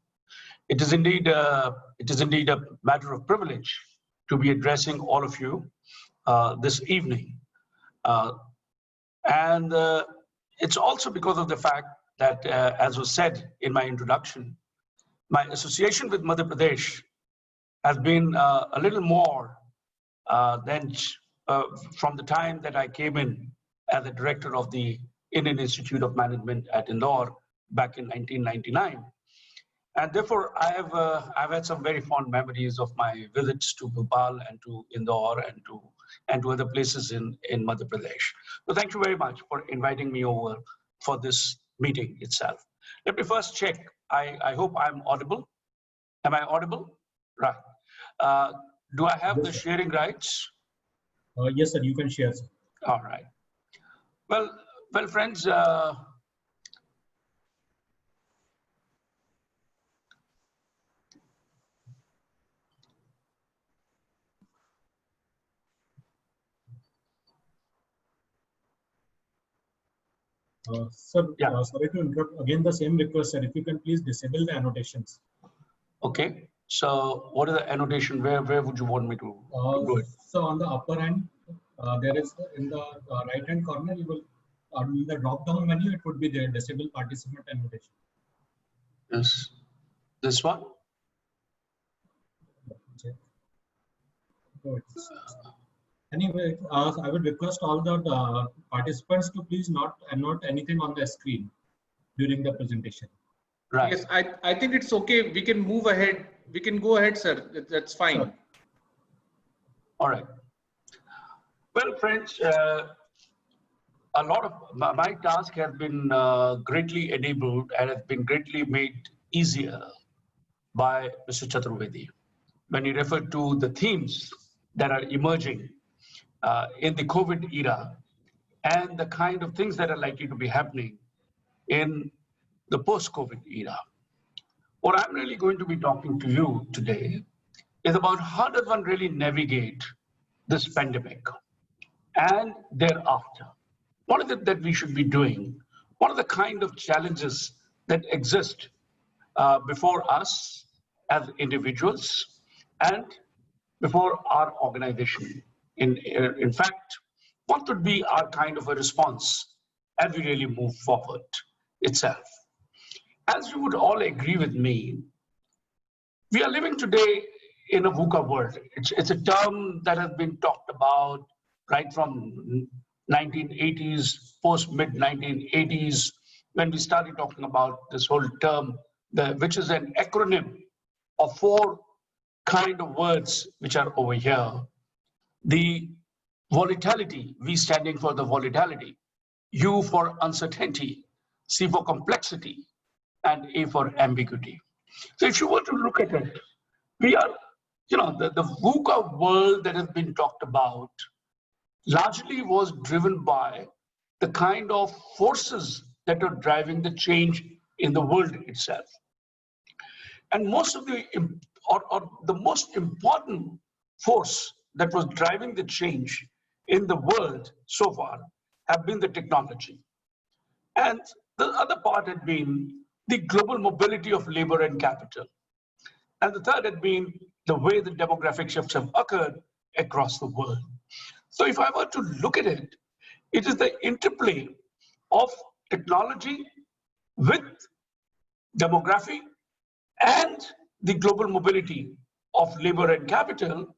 It is indeed a matter of privilege to be addressing all of you this evening. And it's also because of the fact that, as was said in my introduction, my association with Madhya Pradesh has been a little more than from the time that I came in as the director of the Indian Institute of Management at Indore back in 1999. And therefore, I've had some very fond memories of my visits to Bhopal and to Indore and to other places in Madhya Pradesh. So thank you very much for inviting me over for this meeting itself. Let me first check. I hope I'm audible. Am I audible? Right. Do I have the sharing rights? Yes, sir. You can share, sir. All right. Well, friends. Sir, sorry to interrupt. Again, the same request, sir. If you can please disable the annotations. Okay. So, what is the annotation? Where would you want me to do it? So, on the upper hand, there is in the right hand corner. You will in the drop down menu. It would be there. Disable participant annotation. Yes. This one. Check. Anyway, I would request all the participants to please not annotate anything on the screen during the presentation. Right. Yes, I think it's okay. We can move ahead. We can go ahead, sir. That's fine. Sure. All right. Well, friends, a lot of my task has been greatly enabled and has been greatly made easier by Mr. Chaturvedi when he referred to the themes that are emerging in the COVID era and the kind of things that are likely to be happening in the post-COVID era. What I'm really going to be talking to you today is about how does one really navigate this pandemic and thereafter. What is it that we should be doing? What are the kind of challenges that exist before us as individuals and before our organization? In fact, what would be our kind of a response as we really move forward itself? As you would all agree with me, we are living today in a VUCA world. It's a term that has been talked about right from 1980s, post-mid 1980s, when we started talking about this whole term, which is an acronym of 4 kind of words which are over here. The volatility, V standing for the volatility, U for uncertainty, C for complexity, and A for ambiguity. So if you were to look at it, we are, the VUCA world that has been talked about largely was driven by the kind of forces that are driving the change in the world itself. And most of the, or the most important force that was driving the change in the world so far have been the technology. And the other part had been the global mobility of labor and capital. And the third had been the way the demographic shifts have occurred across the world. So if I were to look at it, it is the interplay of technology with demography and the global mobility of labor and capital,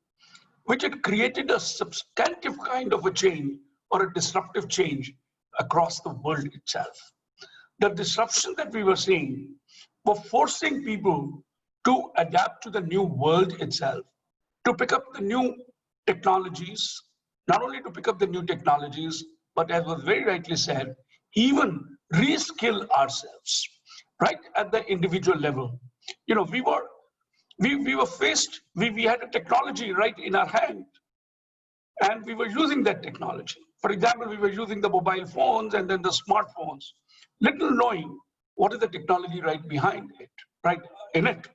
which had created a substantive kind of a change or a disruptive change across the world itself. The disruption that we were seeing were forcing people to adapt to the new world itself, to pick up the new technologies, not only to pick up the new technologies, but as was very rightly said, even reskill ourselves, right at the individual level. You know, we were faced, we had a technology right in our hand, and we were using that technology. For example, we were using the mobile phones and then the smartphones, little knowing what is the technology right behind it, right in it.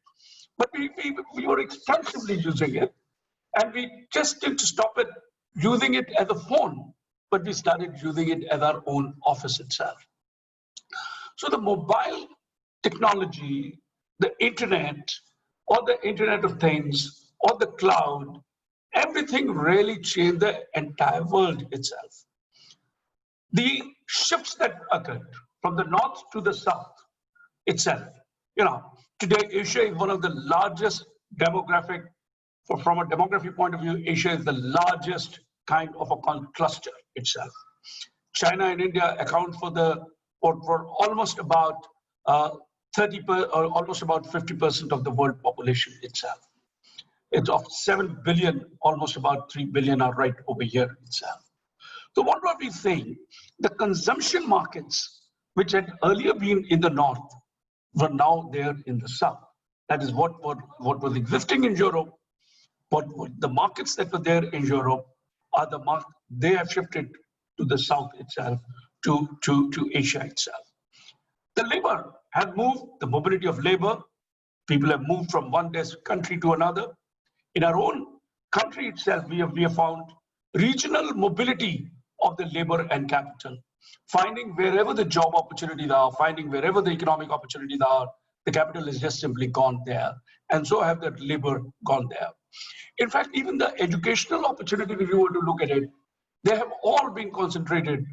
But we were extensively using it, and we just didn't stop it using it as a phone, but we started using it as our own office itself. So the mobile technology, the internet, or the Internet of Things, or the cloud, everything really changed the entire world itself. The shifts that occurred from the north to the south itself, you know, today Asia is one of the largest demographic, from a demography point of view, Asia is the largest kind of a cluster itself. China and India account for almost about 50% of the world population itself. It's of 7 billion, almost about 3 billion are right over here itself. So what were we saying? The consumption markets, which had earlier been in the north, were now there in the south. That is what was existing in Europe. What the markets that were there in Europe are they have shifted to the south itself, to Asia itself. The labor has moved, the mobility of labor. People have moved from one country to another. In our own country itself, we have found regional mobility of the labor and capital, finding wherever the job opportunities are, finding wherever the economic opportunities are, the capital has just simply gone there. And so have the labor gone there. In fact, even the educational opportunity, if you were to look at it, they have all been concentrated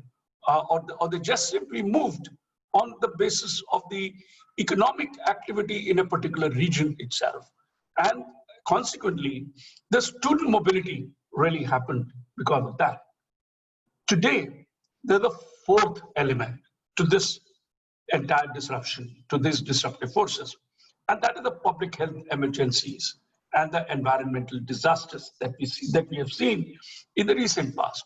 or they just simply moved on the basis of the economic activity in a particular region itself. And consequently, the student mobility really happened because of that. Today, there's a fourth element to this entire disruption, to these disruptive forces, and that is the public health emergencies and the environmental disasters that we have seen in the recent past.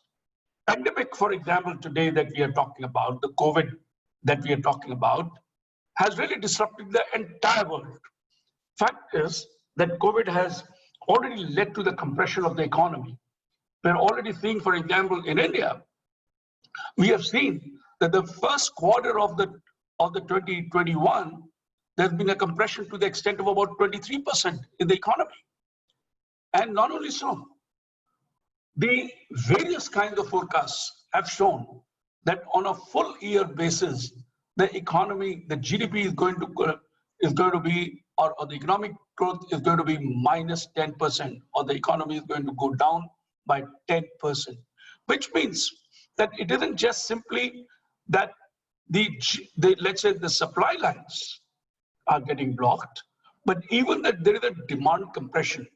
Pandemic, for example, today that we are talking about, the COVID that we are talking about, has really disrupted the entire world. Fact is that COVID has already led to the compression of the economy. We're already seeing, for example, in India, we have seen that the first quarter of the 2021, there's been a compression to the extent of about 23% in the economy. And not only so, the various kinds of forecasts have shown that on a full year basis, the economy, the GDP is going to be, or the economic growth is going to be minus 10%, or the economy is going to go down by 10%, which means that it isn't just simply that let's say the supply lines are getting blocked, but even that there is a demand compression.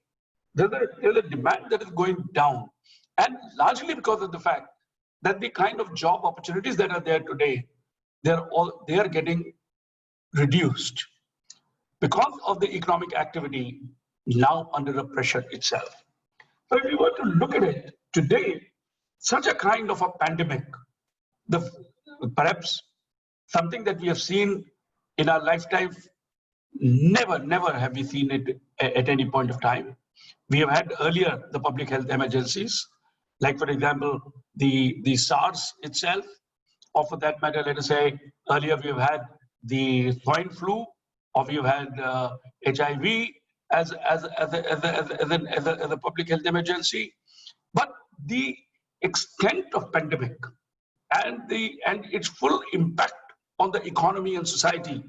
There's a demand that is going down, and largely because of the fact that the kind of job opportunities that are there today, they are getting reduced because of the economic activity now under the pressure itself. So if you were to look at it today, such a kind of a pandemic, perhaps something that we have seen in our lifetime, never have we seen it at any point of time. We have had earlier the public health emergencies, like for example, the SARS itself, or for that matter, let us say earlier we've had the swine flu, or we've had HIV, as a public health emergency, but the extent of pandemic and its full impact on the economy and society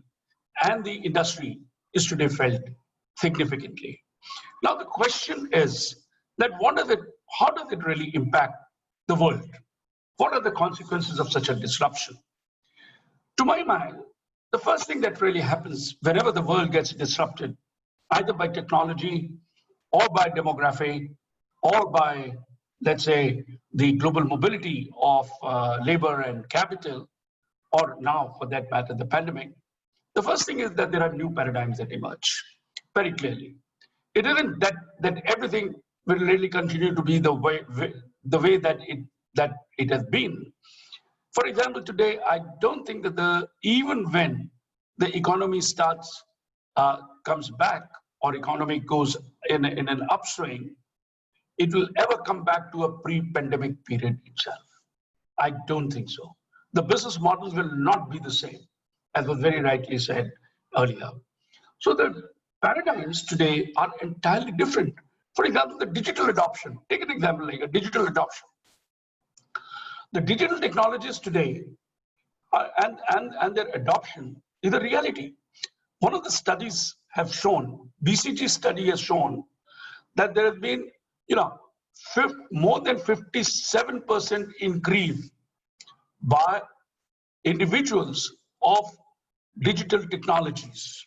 and the industry is today felt significantly. Now the question is that how does it really impact the world? What are the consequences of such a disruption? To my mind, the first thing that really happens whenever the world gets disrupted, either by technology or by demography or by, let's say, the global mobility of labor and capital, or now for that matter, the pandemic, the first thing is that there are new paradigms that emerge very clearly. It isn't that everything will really continue to be the way that it has been. For example, today, I don't think that even when the economy comes back, or economy goes in an upswing, it will ever come back to a pre-pandemic period itself. I don't think so. The business models will not be the same, as was very rightly said earlier. So the paradigms today are entirely different. For example, the digital adoption. Take an example like a digital adoption. The digital technologies today and their adoption is a reality. One of the studies have shown, BCG study has shown, that there has been, more than 57% increase by individuals of digital technologies.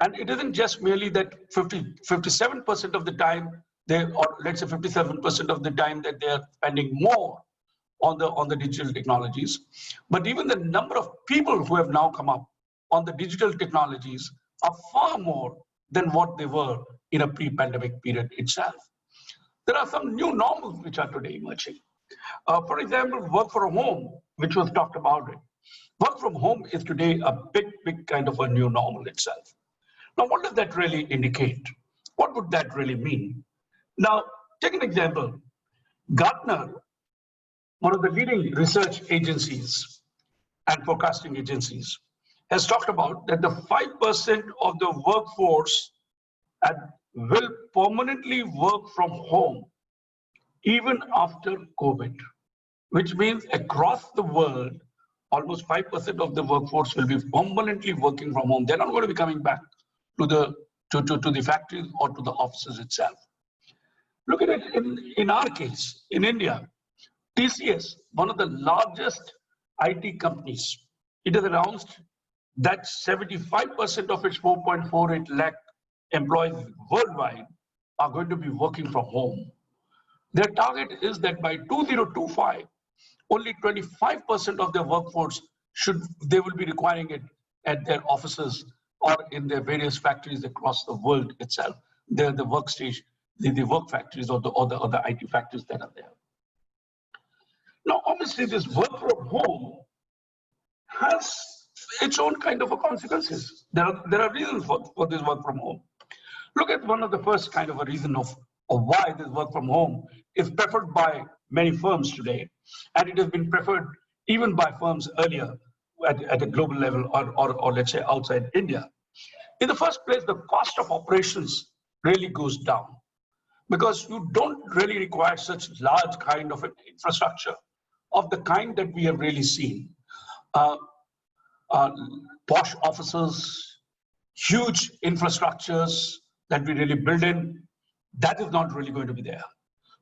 And it isn't just merely that 57% of the time, or let's say 57% of the time that they are spending more on the digital technologies, but even the number of people who have now come up on the digital technologies are far more than what they were in a pre-pandemic period itself. There are some new normals which are today emerging. For example, work from home, which was talked about. Work from home is today a big kind of a new normal itself. Now, what does that really indicate? What would that really mean? Now, take an example. Gartner, one of the leading research agencies and forecasting agencies, has talked about that the 5% of the workforce will permanently work from home even after COVID, which means across the world, almost 5% of the workforce will be permanently working from home. They're not going to be coming back to the factories or to the offices itself. Look at it in our case, in India. TCS, one of the largest IT companies, it has announced that 75% of its 4.48 lakh employees worldwide are going to be working from home. Their target is that by 2025, only 25% of their workforce they will be requiring it at their offices or in their various factories across the world itself. They're the workstation, the work factories or the IT factories that are there. Now, obviously, this work from home has its own kind of consequences. There are reasons for this work from home. Look at one of the first kind of a reason of why this work from home is preferred by many firms today, and it has been preferred even by firms earlier at a global level or let's say outside India. In the first place, the cost of operations really goes down because you don't really require such large kind of infrastructure of the kind that we have really seen. Posh offices, huge infrastructures that we really build in, that is not really going to be there.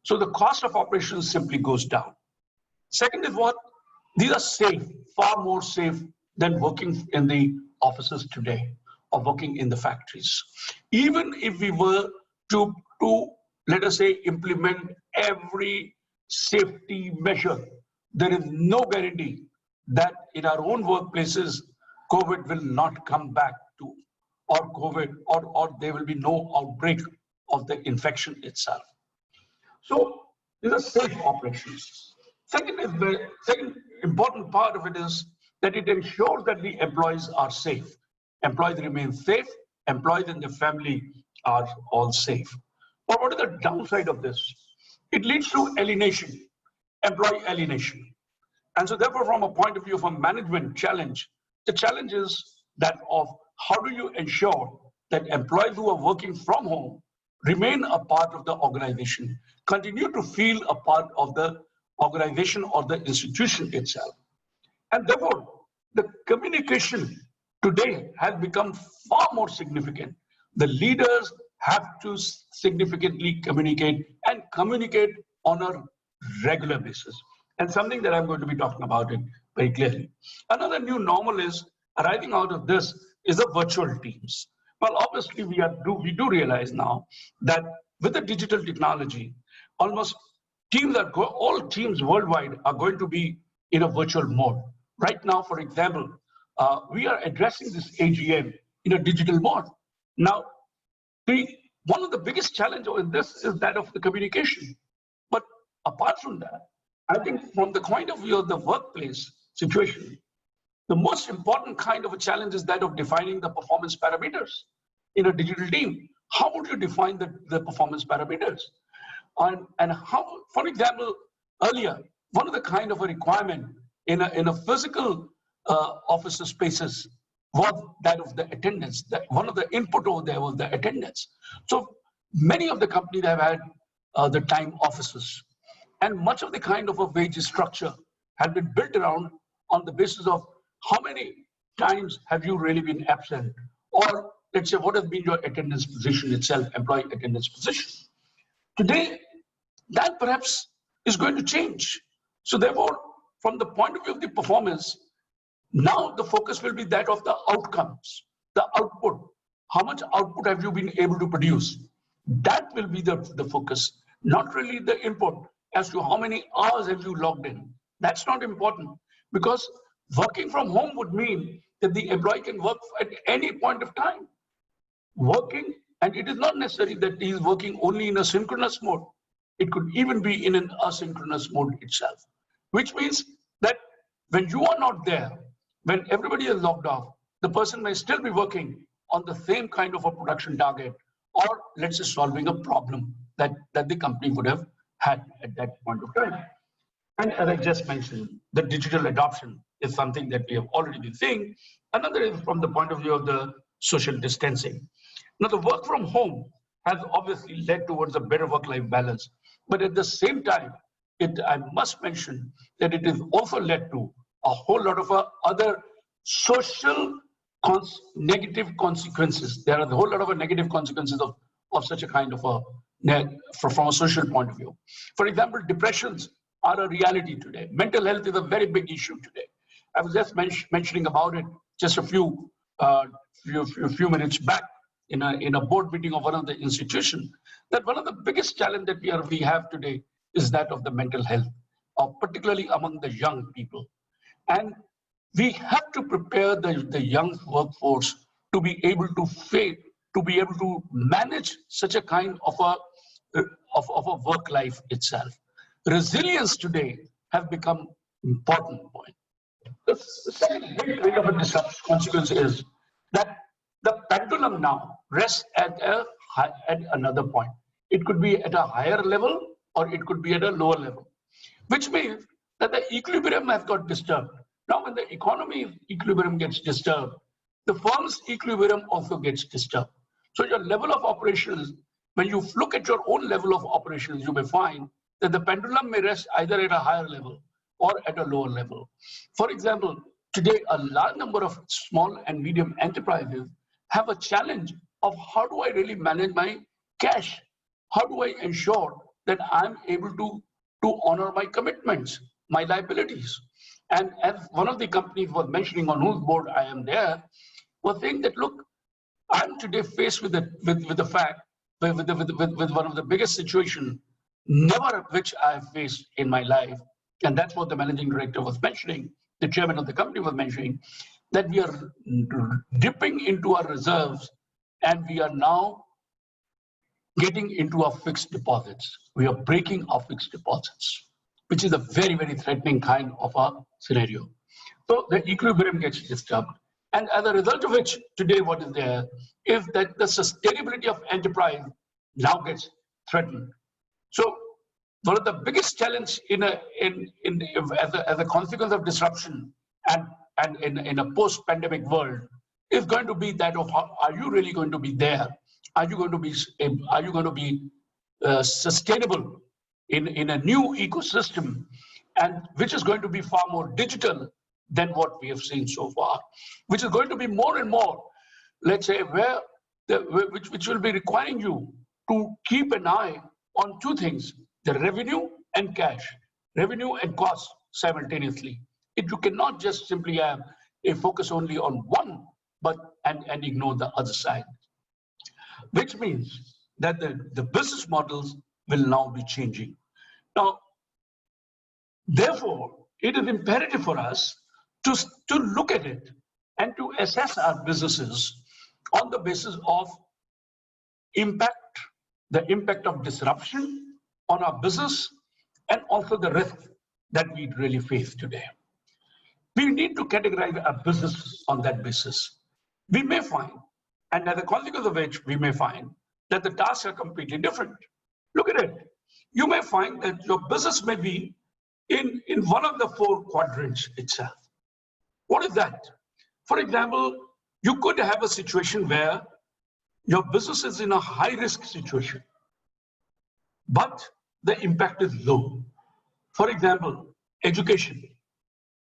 So the cost of operations simply goes down. Second is what? These are safe, far more safe than working in the offices today or working in the factories. Even if we were to let us say, implement every safety measure, there is no guarantee that in our own workplaces, COVID will not come back to, or there will be no outbreak of the infection itself. So these are safe operations. Second important part of it is that it ensures that the employees are safe. Employees remain safe, employees and their family are all safe. But what is the downside of this? It leads to alienation, employee alienation. And so therefore, from a point of view of a management challenge, the challenge is that of how do you ensure that employees who are working from home remain a part of the organization, continue to feel a part of the organization or the institution itself. And therefore, the communication today has become far more significant. The leaders have to significantly communicate and communicate on a regular basis. And something that I'm going to be talking about it very clearly. Another new normal is arising out of this is the virtual teams. Well, obviously we do realize now that with the digital technology, almost all teams worldwide are going to be in a virtual mode. Right now, for example, we are addressing this AGM in a digital mode. Now, one of the biggest challenges in this is that of the communication. But apart from that, I think from the point of view of the workplace situation, the most important kind of a challenge is that of defining the performance parameters in a digital team. How would you define the performance parameters? And how, for example, earlier, one of the kind of a requirement in a physical office spaces was that of the attendance. That one of the input over there was the attendance. So many of the companies have had the time offices, and much of the kind of a wage structure has been built around on the basis of how many times have you really been absent, or let's say what has been your attendance position itself, employee attendance position. Today, that perhaps is going to change. So therefore, from the point of view of the performance, now the focus will be that of the outcomes, the output. How much output have you been able to produce? That will be the focus, not really the input as to how many hours have you logged in. That's not important, because working from home would mean that the employee can work at any point of time. Working, and it is not necessary that he is working only in a synchronous mode. It could even be in an asynchronous mode itself, which means that when you are not there, when everybody is logged off, the person may still be working on the same kind of a production target, or let's say solving a problem that the company would have had at that point of time. And as I just mentioned, the digital adoption is something that we have already been seeing. Another is from the point of view of the social distancing. Now, the work from home has obviously led towards a better work-life balance, but at the same time, I must mention that it has also led to a whole lot of other social negative consequences. There are a whole lot of negative consequences of such a kind of from a social point of view. For example, depressions are a reality today. Mental health is a very big issue today. I was just mentioning about it just a few minutes back in a board meeting of one of the institutions, that one of the biggest challenges that we have today is that of the mental health, particularly among the young people. And we have to prepare the young workforce to be able to manage such a kind of a work life itself. Resilience today has become important point. The second big kind of a disruptive consequence is that the pendulum now rests at another point. It could be at a higher level or it could be at a lower level, which means that the equilibrium has got disturbed. Now, when the economy equilibrium gets disturbed, the firm's equilibrium also gets disturbed. So your level of operations, when you look at your own level of operations, you may find that the pendulum may rest either at a higher level or at a lower level. For example, today, a large number of small and medium enterprises have a challenge of how do I really manage my cash? How do I ensure that I'm able to honor my commitments, my liabilities? And as one of the companies was mentioning on whose board I am there, was saying that, look, I'm today faced with the fact, with one of the biggest situations, never of which I have faced in my life. And that's what the managing director was mentioning, the chairman of the company was mentioning, that we are dipping into our reserves and we are now getting into our fixed deposits. We are breaking our fixed deposits, which is a very, very threatening kind of a scenario. So the equilibrium gets disturbed. And as a result of which, today what is there is that the sustainability of enterprise now gets threatened. So one of the biggest challenges as a consequence of disruption and in a post-pandemic world is going to be that of how are you really going to be there? Are you going to be sustainable in a new ecosystem, and which is going to be far more digital than what we have seen so far, which is going to be more and more, let's say, which will be requiring you to keep an eye on two things: the revenue and cash, revenue and cost simultaneously. You cannot just simply have a focus only on one, and ignore the other side, which means that the business models will now be changing. Now, therefore, it is imperative for us to look at it and to assess our businesses on the basis of impact, the impact of disruption on our business, and also the risk that we really face today. We need to categorize our business on that basis. We may find, and as a consequence of which, we may find that the tasks are completely different. Look at it. You may find that your business may be in one of the four quadrants itself. What is that? For example, you could have a situation where your business is in a high-risk situation, but the impact is low. For example, education.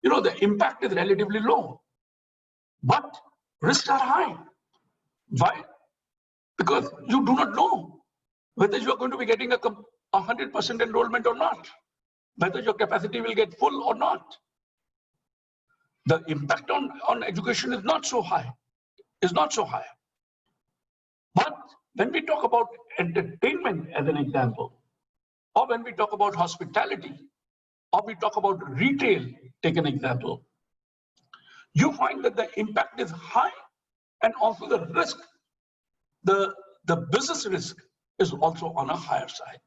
The impact is relatively low, but risks are high. Why? Because you do not know whether you are going to be getting a 100% enrollment or not, whether your capacity will get full or not. The impact on education is not so high, But when we talk about entertainment as an example, or when we talk about hospitality, or we talk about retail, take an example, you find that the impact is high, and also the risk, the business risk is also on a higher side.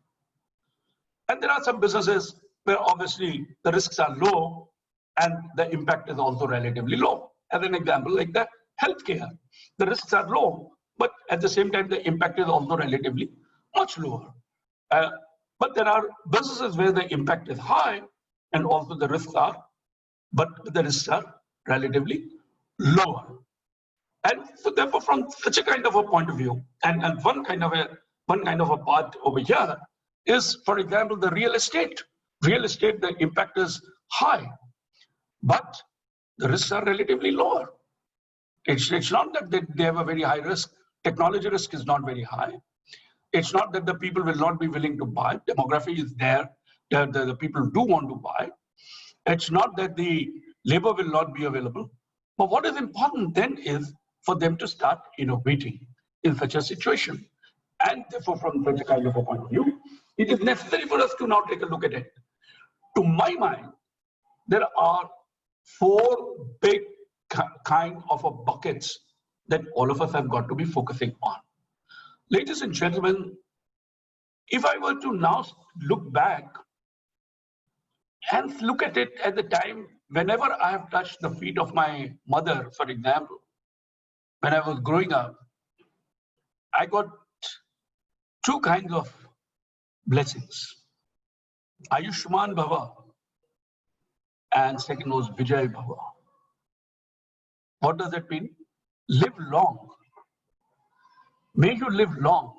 And there are some businesses where obviously the risks are low and the impact is also relatively low. As an example, like the healthcare, the risks are low, but at the same time, the impact is also relatively much lower. But there are businesses where the impact is high and also the risks are relatively lower. And so therefore, from such a kind of a point of view, and one kind of a part over here is, for example, the real estate. Real estate, the impact is high, but the risks are relatively lower. It's not that they have a very high risk. Technology risk is not very high. It's not that the people will not be willing to buy. Demography is there. The people do want to buy. It's not that the labor will not be available. But what is important then is for them to start innovating in such a situation. And therefore, from such a kind of a point of view, it is necessary for us to now take a look at it. To my mind, there are four big kind of buckets that all of us have got to be focusing on. Ladies and gentlemen, if I were to now look back and look at it at the time, whenever I have touched the feet of my mother, for example, when I was growing up, I got two kinds of blessings. Ayushman Bhava, and second was Vijay Bhava. What does that mean? Live long. May you live long,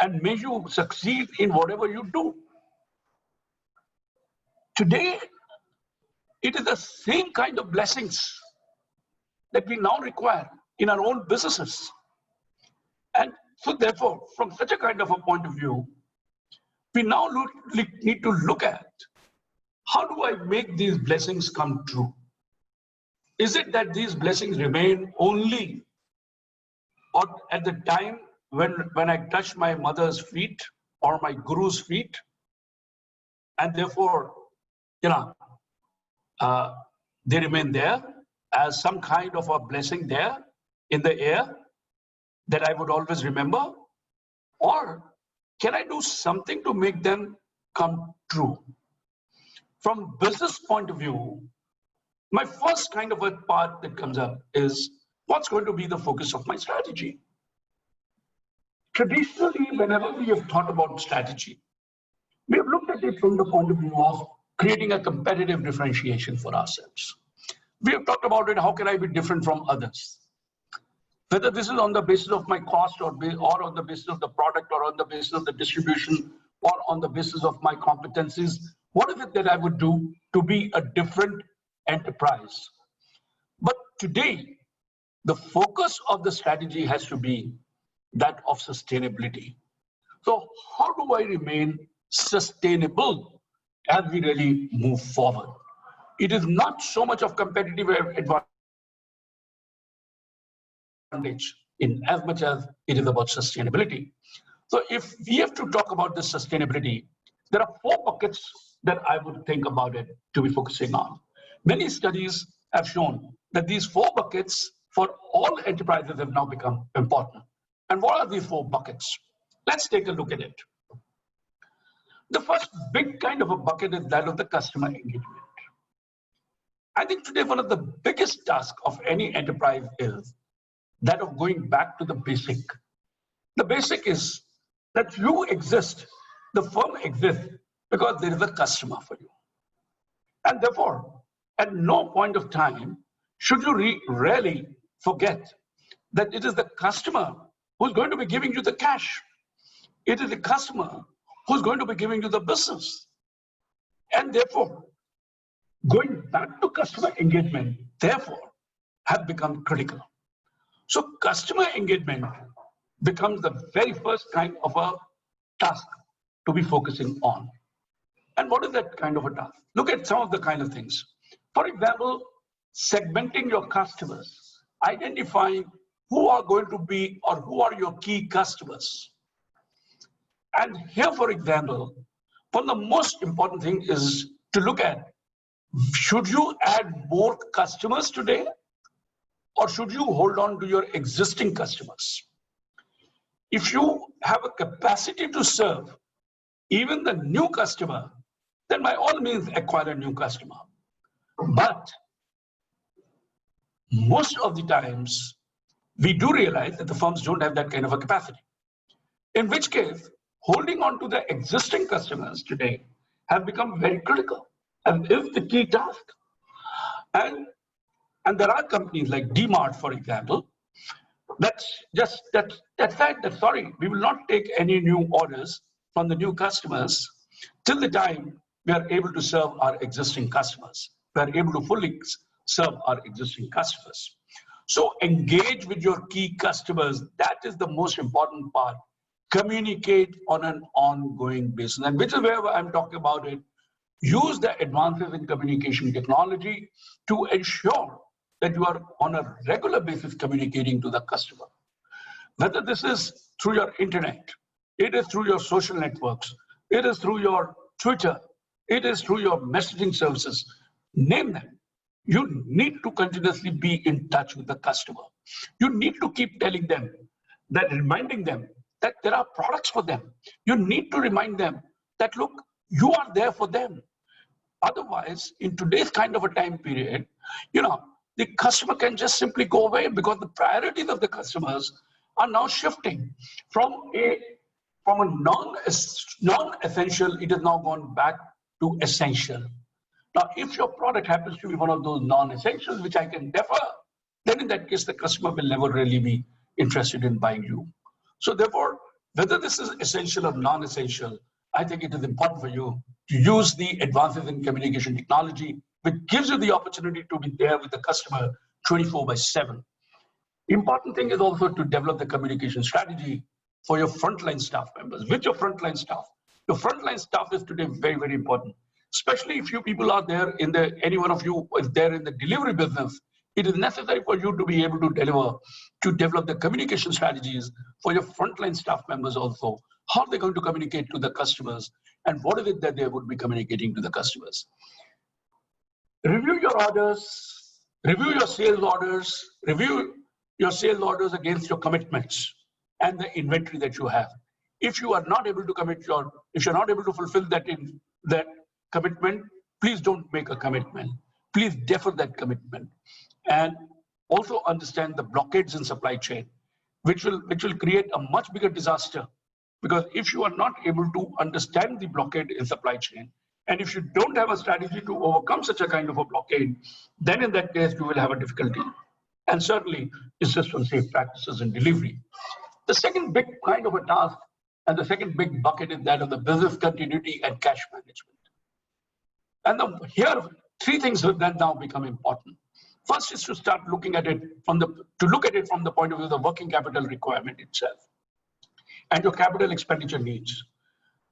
and may you succeed in whatever you do. Today, it is the same kind of blessings that we now require in our own businesses. And so therefore, from such a kind of a point of view, we now need to look at how do I make these blessings come true? Is it that these blessings remain only or at the time when I touch my mother's feet or my guru's feet, and therefore, they remain there as some kind of a blessing there in the air that I would always remember? Or can I do something to make them come true? From business point of view, my first kind of a part that comes up is what's going to be the focus of my strategy? Traditionally, whenever we have thought about strategy, we have looked at it from the point of view of creating a competitive differentiation for ourselves. We have talked about it, how can I be different from others? whether this is on the basis of my cost or on the basis of the product or on the basis of the distribution or on the basis of my competencies, what is it that I would do to be a different enterprise? But today, the focus of the strategy has to be that of sustainability. So how do I remain sustainable as we really move forward? It is not so much of competitive advantage in as much as it is about sustainability. So if we have to talk about this sustainability, there are 4 buckets that I would think about it to be focusing on. Many studies have shown that these 4 buckets for all enterprises have now become important. And what are these 4 buckets? Let's take a look at it. The first big kind of a bucket is that of the customer engagement. I think today one of the biggest tasks of any enterprise is that of going back to the basic. The basic is that you exist, the firm exists because there is a customer for you. And therefore, at no point of time should you really forget that it is the customer who's going to be giving you the cash. It is the customer who's going to be giving you the business. And therefore, going back to customer engagement, therefore, has become critical. So customer engagement becomes the very first kind of a task to be focusing on. And what is that kind of a task? Look at some of the kind of things. For example, segmenting your customers, identifying who are going to be or who are your key customers. And here, for example, one of the most important thing is to look at, should you add more customers today or should you hold on to your existing customers? If you have a capacity to serve even the new customer, then by all means acquire a new customer. But most of the times, we do realize that the firms don't have that kind of a capacity. In which case, holding on to the existing customers today have become very critical and is the key task. And there are companies like DMart, for example, that said that, sorry, we will not take any new orders from the new customers till the time we are able to serve our existing customers. We are able to fully serve our existing customers. So engage with your key customers. That is the most important part. Communicate on an ongoing basis. And which is where I'm talking about it. Use the advances in communication technology to ensure that you are on a regular basis communicating to the customer. Whether this is through your internet, it is through your social networks, it is through your Twitter, it is through your messaging services, name them. You need to continuously be in touch with the customer. You need to keep telling them that, reminding them that there are products for them. You need to remind them that, look, you are there for them. Otherwise, in today's kind of a time period, the customer can just simply go away because the priorities of the customers are now shifting from a non-essential, it has now gone back to essential. Now, if your product happens to be one of those non-essentials, which I can defer, then in that case, the customer will never really be interested in buying you. So therefore, whether this is essential or non-essential, I think it is important for you to use the advances in communication technology, which gives you the opportunity to be there with the customer 24/7. Important thing is also to develop the communication strategy for your frontline staff members. With your frontline staff, your frontline staff is today very, very important. Especially if you people are there any one of you is there in the delivery business, it is necessary for you to be able to develop the communication strategies for your frontline staff members also. How are they going to communicate to the customers and what is it that they would be communicating to the customers? Review your orders, review your sales orders, review your sales orders against your commitments and the inventory that you have. If you are not able to if you're not able to fulfill that commitment, please don't make a commitment. Please defer that commitment. And also understand the blockades in supply chain, which will create a much bigger disaster. Because if you are not able to understand the blockade in supply chain, and if you don't have a strategy to overcome such a kind of a blockade, then in that case, you will have a difficulty. and certainly insist on safe practices in delivery. The second big kind of a task and the second big bucket is that of the business continuity and cash management. And here, three things have then now become important. First is to start looking at it from the point of view of the working capital requirement itself and your capital expenditure needs.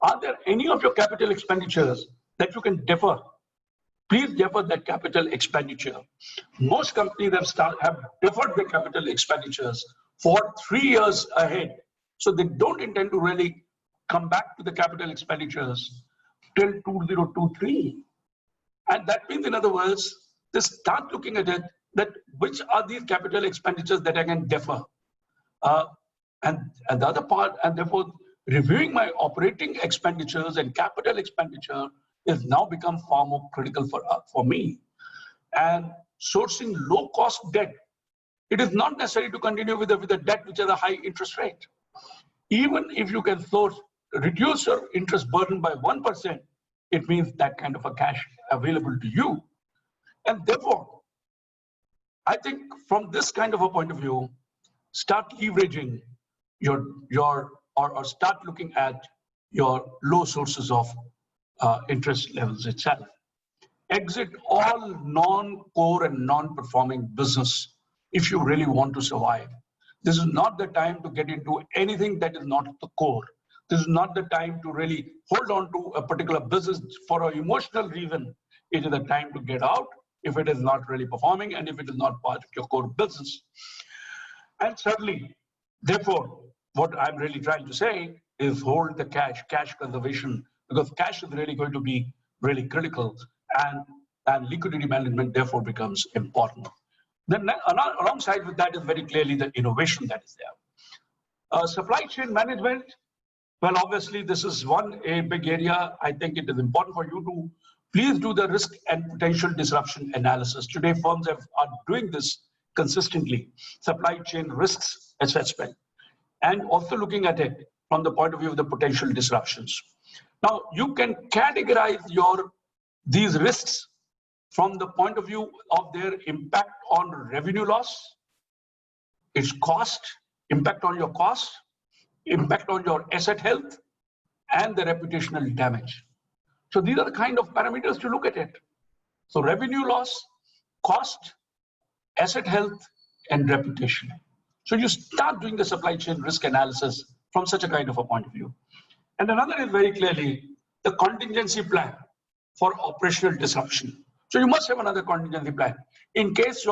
Are there any of your capital expenditures that you can defer? Please defer that capital expenditure. Most companies have deferred their capital expenditures for 3 years ahead. So they don't intend to really come back to the capital expenditures till 2023. And that means, in other words, they start looking at it, that which are these capital expenditures that I can defer. And the other part, and therefore reviewing my operating expenditures and capital expenditure is now become far more critical for me. And sourcing low cost debt, it is not necessary to continue with the debt which has a high interest rate. Even if you can reduce your interest burden by 1%, it means that kind of a cash available to you. And therefore, I think from this kind of a point of view, start leveraging or start looking at your low sources of interest levels itself. Exit all non-core and non-performing business if you really want to survive. This is not the time to get into anything that is not the core. This is not the time to really hold on to a particular business for an emotional reason. It is the time to get out if it is not really performing and if it is not part of your core business. And certainly, therefore, what I'm really trying to say is hold the cash conservation, because cash is really going to be really critical, and liquidity management therefore becomes important. Then alongside with that is very clearly the innovation that is there. Supply chain management, well, obviously this is a big area. I think it is important for you to please do the risk and potential disruption analysis. Today firms are doing this consistently, supply chain risks assessment, and also looking at it from the point of view of the potential disruptions. Now, you can categorize these risks from the point of view of their impact on revenue loss, its cost, impact on your cost, impact on your asset health, and the reputational damage. So these are the kind of parameters to look at it. So revenue loss, cost, asset health, and reputation. So you start doing the supply chain risk analysis from such a kind of a point of view. And another is very clearly the contingency plan for operational disruption. So you must have another contingency plan. In case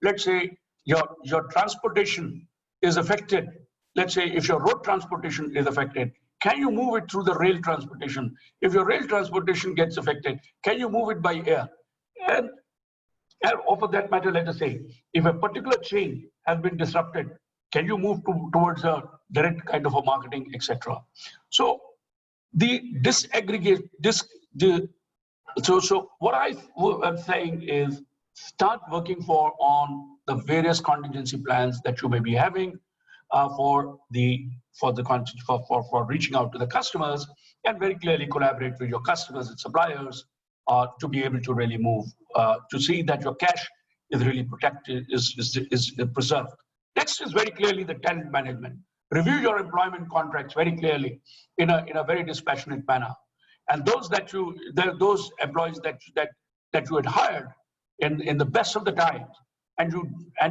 let's say your transportation is affected, let's say if your road transportation is affected, can you move it through the rail transportation? If your rail transportation gets affected, can you move it by air? And for that matter, let us say, if a particular chain has been disrupted, can you move towards a direct kind of a marketing, etc.? So the disaggregate, so what I'm saying is start working on the various contingency plans that you may be having for reaching out to the customers, and very clearly collaborate with your customers and suppliers to be able to really move to see that your cash is really protected, is preserved. Next is very clearly the talent management. Review your employment contracts very clearly in a very dispassionate manner. And those employees that you had hired in the best of the times, and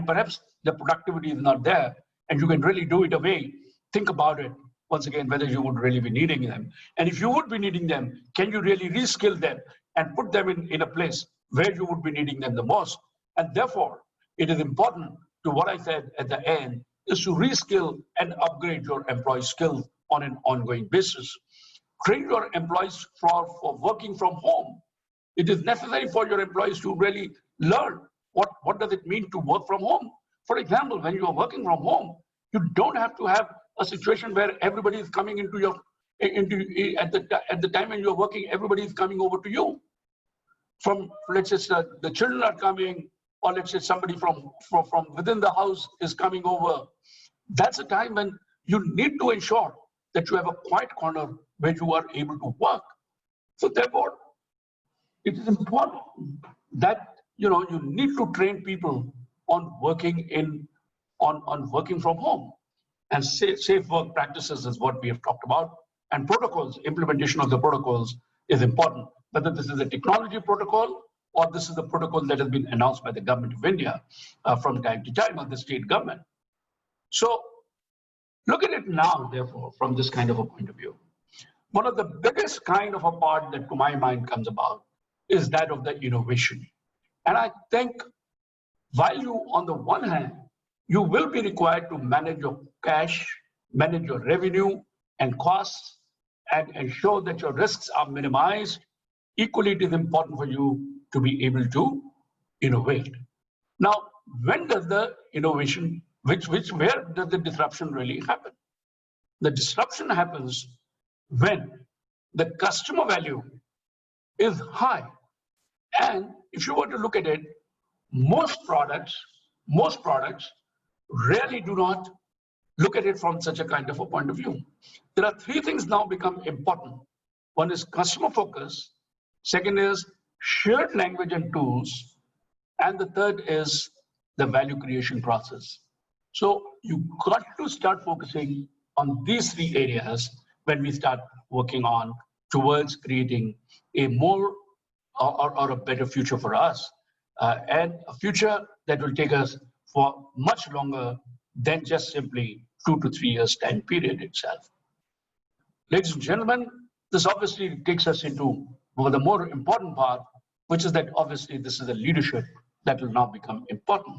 perhaps the productivity is not there, and you can really do it away. Think about it once again whether you would really be needing them, and if you would be needing them, can you really reskill them and put them in a place where you would be needing them the most? And therefore, it is important to what I said at the end is to reskill and upgrade your employee skills on an ongoing basis. Train your employees for working from home. It is necessary for your employees to really learn what does it mean to work from home. For example, when you are working from home, you don't have to have a situation where everybody is coming at the time when you're working, everybody is coming over to you. From, let's say, the children are coming, or let's say somebody from within the house is coming over. That's a time when you need to ensure that you have a quiet corner where you are able to work. So therefore, it is important that you need to train people on working working from home. And safe work practices is what we have talked about. And protocols, implementation of the protocols is important. Whether this is a technology protocol or this is the protocol that has been announced by the government of India from time to time, or the state government. So look at it now, therefore, from this kind of a point of view. One of the biggest kind of a part that to my mind comes about is that of the innovation. And I think while you, on the one hand, you will be required to manage your cash, manage your revenue and costs, and ensure that your risks are minimized, equally it is important for you to be able to innovate. Now, when does the innovation, where does the disruption really happen? The disruption happens when the customer value is high. And if you were to look at it, most products really do not look at it from such a kind of a point of view. There are three things now become important. One is customer focus, second is shared language and tools, and the third is the value creation process. So you got to start focusing on these three areas when we start working on towards creating a more or a better future for us, and a future that will take us for much longer than just simply 2 to 3 years time period itself. Ladies and gentlemen, this obviously takes us into the more important part, which is that obviously this is the leadership that will now become important.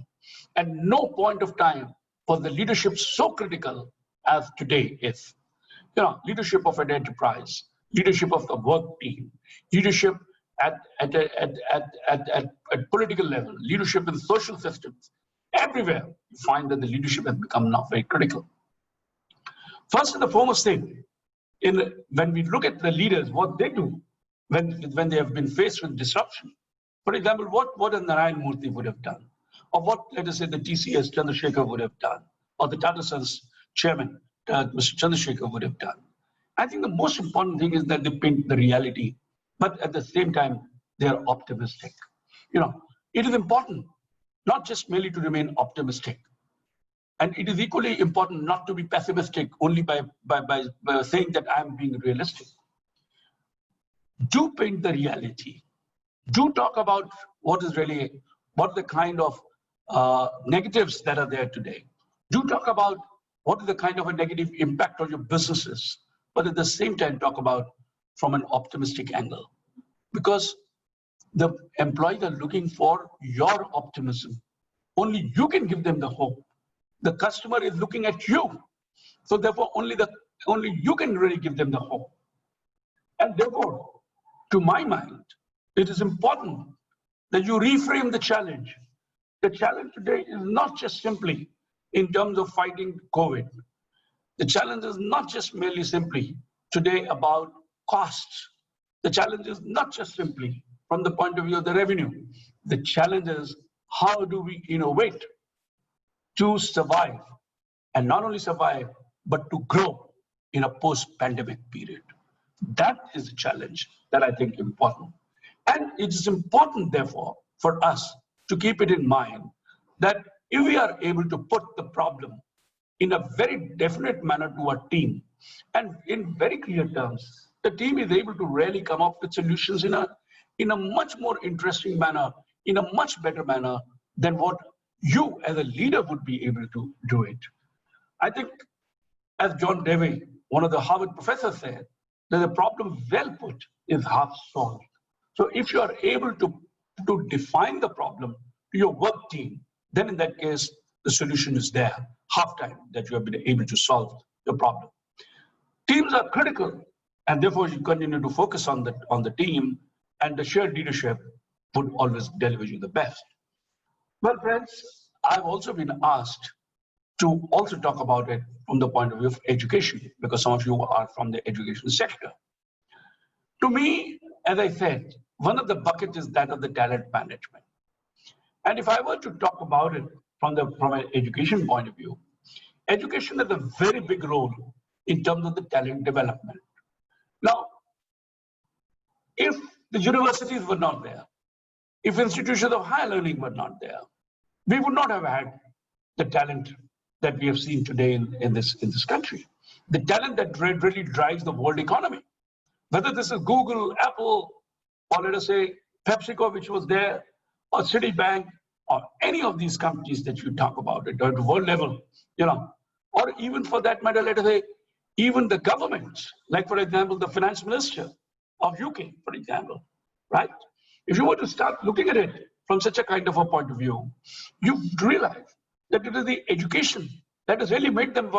And no point of time was the leadership so critical as today is. You know, leadership of an enterprise, leadership of the work team, leadership at political level, leadership in social systems. Everywhere you find that the leadership has become now very critical. First and the foremost thing, when we look at the leaders, what they do when they have been faced with disruption. For example, what a Narayan Murthy would have done, or what, let us say, the TCS Chandrasekhar would have done, or the Tata Sons chairman, Mr. Chandrasekhar would have done. I think the most important thing is that they paint the reality, but at the same time, they are optimistic. You know, it is important not just merely to remain optimistic, and it is equally important not to be pessimistic only by saying that I'm being realistic. Do paint the reality. Do talk about what the kind of negatives that are there today. Do talk about what is the kind of a negative impact on your businesses, but at the same time talk about from an optimistic angle. Because the employees are looking for your optimism. Only you can give them the hope. The customer is looking at you. So therefore, only you can really give them the hope. And therefore, to my mind, it is important that you reframe the challenge. The challenge today is not just simply in terms of fighting COVID. The challenge is not just merely simply today about costs. The challenge is not just simply from the point of view of the revenue. The challenge is how do we innovate to survive, and not only survive, but to grow in a post-pandemic period. That is a challenge that I think is important. And it is important, therefore, for us to keep it in mind that if we are able to put the problem in a very definite manner to our team, and in very clear terms, the team is able to really come up with solutions in a much more interesting manner, in a much better manner than what you as a leader would be able to do it. I think, as John Dewey, one of the Harvard professors, said, that the problem well put is half solved. So if you are able to define the problem to your work team, then in that case, the solution is there, half time that you have been able to solve the problem. Teams are critical, and therefore you continue to focus on the team, and the shared leadership would always deliver you the best. Well, friends, I've also been asked to also talk about it from the point of view of education, because some of you are from the education sector. To me, as I said, one of the buckets is that of the talent management. And if I were to talk about it from an education point of view, education has a very big role in terms of the talent development. Now, if the universities were not there, if institutions of higher learning were not there, we would not have had the talent that we have seen today in this country. The talent that really drives the world economy. Whether this is Google, Apple, or let us say PepsiCo, which was there, or Citibank, or any of these companies that you talk about at the world level, or even for that matter, let us say, even the government, like for example, the finance minister of UK, for example, right? If you were to start looking at it from such a kind of a point of view, you realize that it is the education that has really made them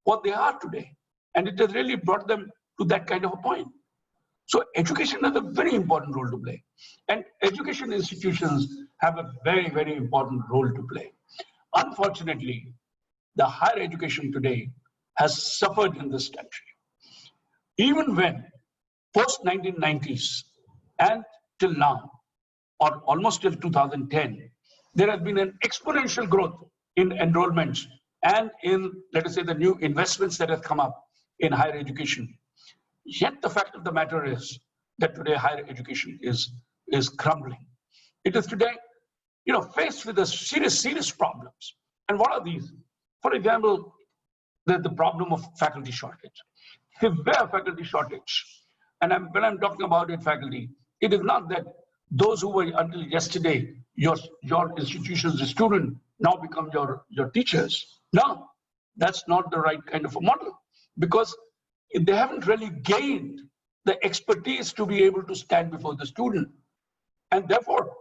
what they are today. And it has really brought them to that kind of a point. So education has a very important role to play. And education institutions have a very, very important role to play. Unfortunately, the higher education today has suffered in this country. Even when post-1990s and till now, or almost till 2010, there has been an exponential growth in enrollments and in, let us say, the new investments that have come up in higher education. Yet the fact of the matter is that today higher education is crumbling. It is today, faced with a serious problems. And what are these? For example, the problem of faculty shortage, severe faculty shortage. And when I'm talking about it, faculty, it is not that those who were until yesterday your institution's student now become your teachers. No, that's not the right kind of a model, because they haven't really gained the expertise to be able to stand before the student. And therefore,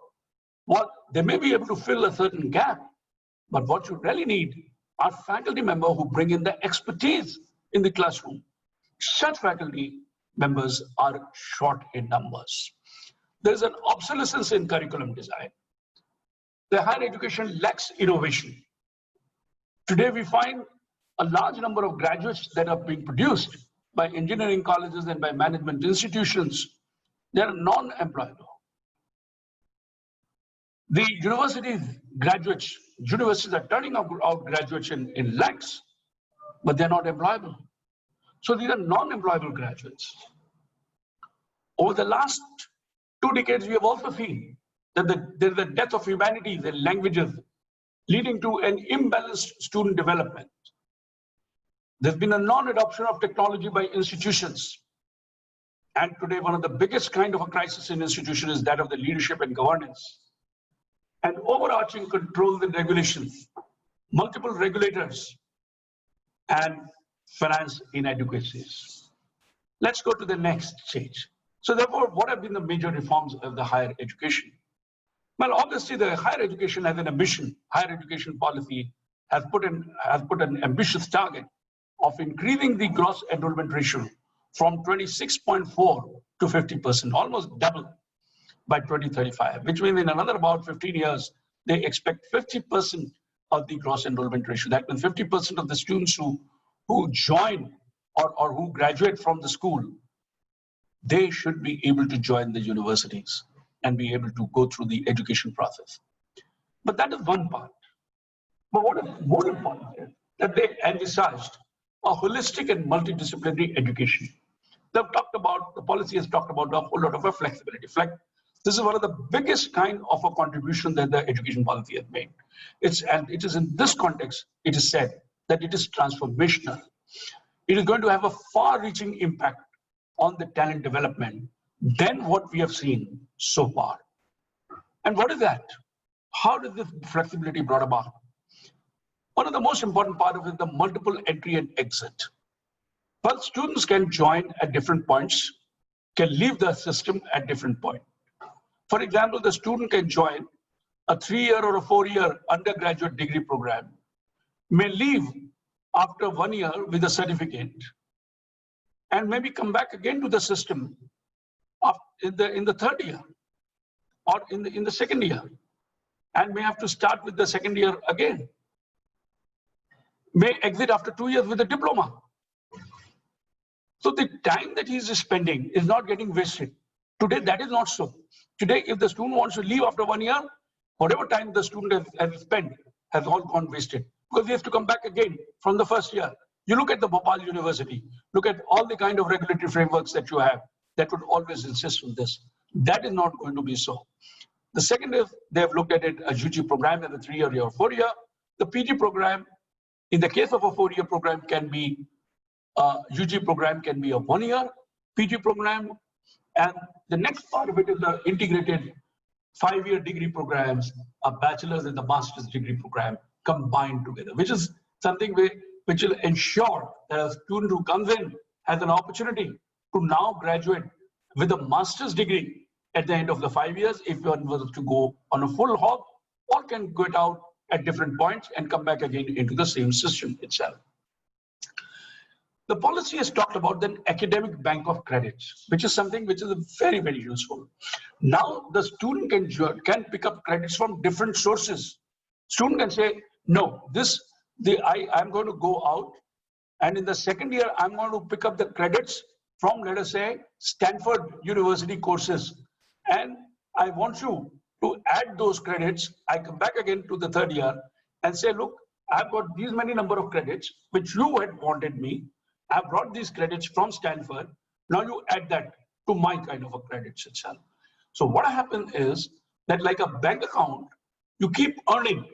they may be able to fill a certain gap, but what you really need are faculty members who bring in the expertise in the classroom. Such faculty members are short in numbers. There's an obsolescence in curriculum design. The higher education lacks innovation. Today we find a large number of graduates that are being produced by engineering colleges and by management institutions. They are non-employable. The universities are turning out graduates in lakhs, but they're not employable. So these are non-employable graduates. Over the last 2 decades, we have also seen that there is a death of humanities and languages, leading to an imbalanced student development. There's been a non-adoption of technology by institutions. And today, one of the biggest kind of a crisis in institutions is that of the leadership and governance. And overarching controls and regulations, multiple regulators, and finance inadequacies. Let's go to the next stage. So therefore, what have been the major reforms of the higher education? Well, obviously, the higher education has an ambition. Higher education policy has put an ambitious target of increasing the gross enrollment ratio from 26.4 to 50%, almost double by 2035, which means in another about 15 years, they expect 50% of the gross enrollment ratio. That means 50% of the students who join or who graduate from the school, they should be able to join the universities and be able to go through the education process. But that is one part. But what is more important is that they envisaged a holistic and multidisciplinary education. They've talked about, the policy has talked about a whole lot of a flexibility. This is one of the biggest kind of a contribution that the education policy has made. And it is in this context, it is said that it is transformational. It is going to have a far-reaching impact on the talent development than what we have seen so far. And what is that? How does this flexibility brought about? One of the most important part of it is the multiple entry and exit. Well, students can join at different points, can leave the system at different points. For example, the student can join a 3-year or a 4-year undergraduate degree program, may leave after 1 year with a certificate, and maybe come back again to the system in the 3rd year or in the 2nd year, and may have to start with the 2nd year again. May exit after 2 years with a diploma. So the time that he is spending is not getting wasted. Today, that is not so. Today, if the student wants to leave after 1 year, whatever time the student has spent has all gone wasted, because he has to come back again from the 1st year. You look at the Bhopal University, look at all the kind of regulatory frameworks that you have that would always insist on this. That is not going to be so. The second is they have looked at it a UG program as a 3-year or 4-year. The PG program, in the case of a 4-year program, can be UG program can be a 1-year PG program, and the next part of it is the integrated 5-year degree programs, a bachelor's and the master's degree program combined together, which is something which will ensure that a student who comes in has an opportunity to now graduate with a master's degree at the end of the 5 years. If one was to go on a full hog, or can get out at different points and come back again into the same system itself. The policy has talked about the academic bank of credits, which is something which is very, very useful. Now the student can pick up credits from different sources. Student can say, no, I'm going to go out, and in the second year, I'm going to pick up the credits from, let us say, Stanford University courses. And I want you to add those credits. I come back again to the third year and say, look, I've got these many number of credits, which you had wanted me. I brought these credits from Stanford. Now you add that to my kind of a credits itself. So what happens is that, like a bank account, you keep earning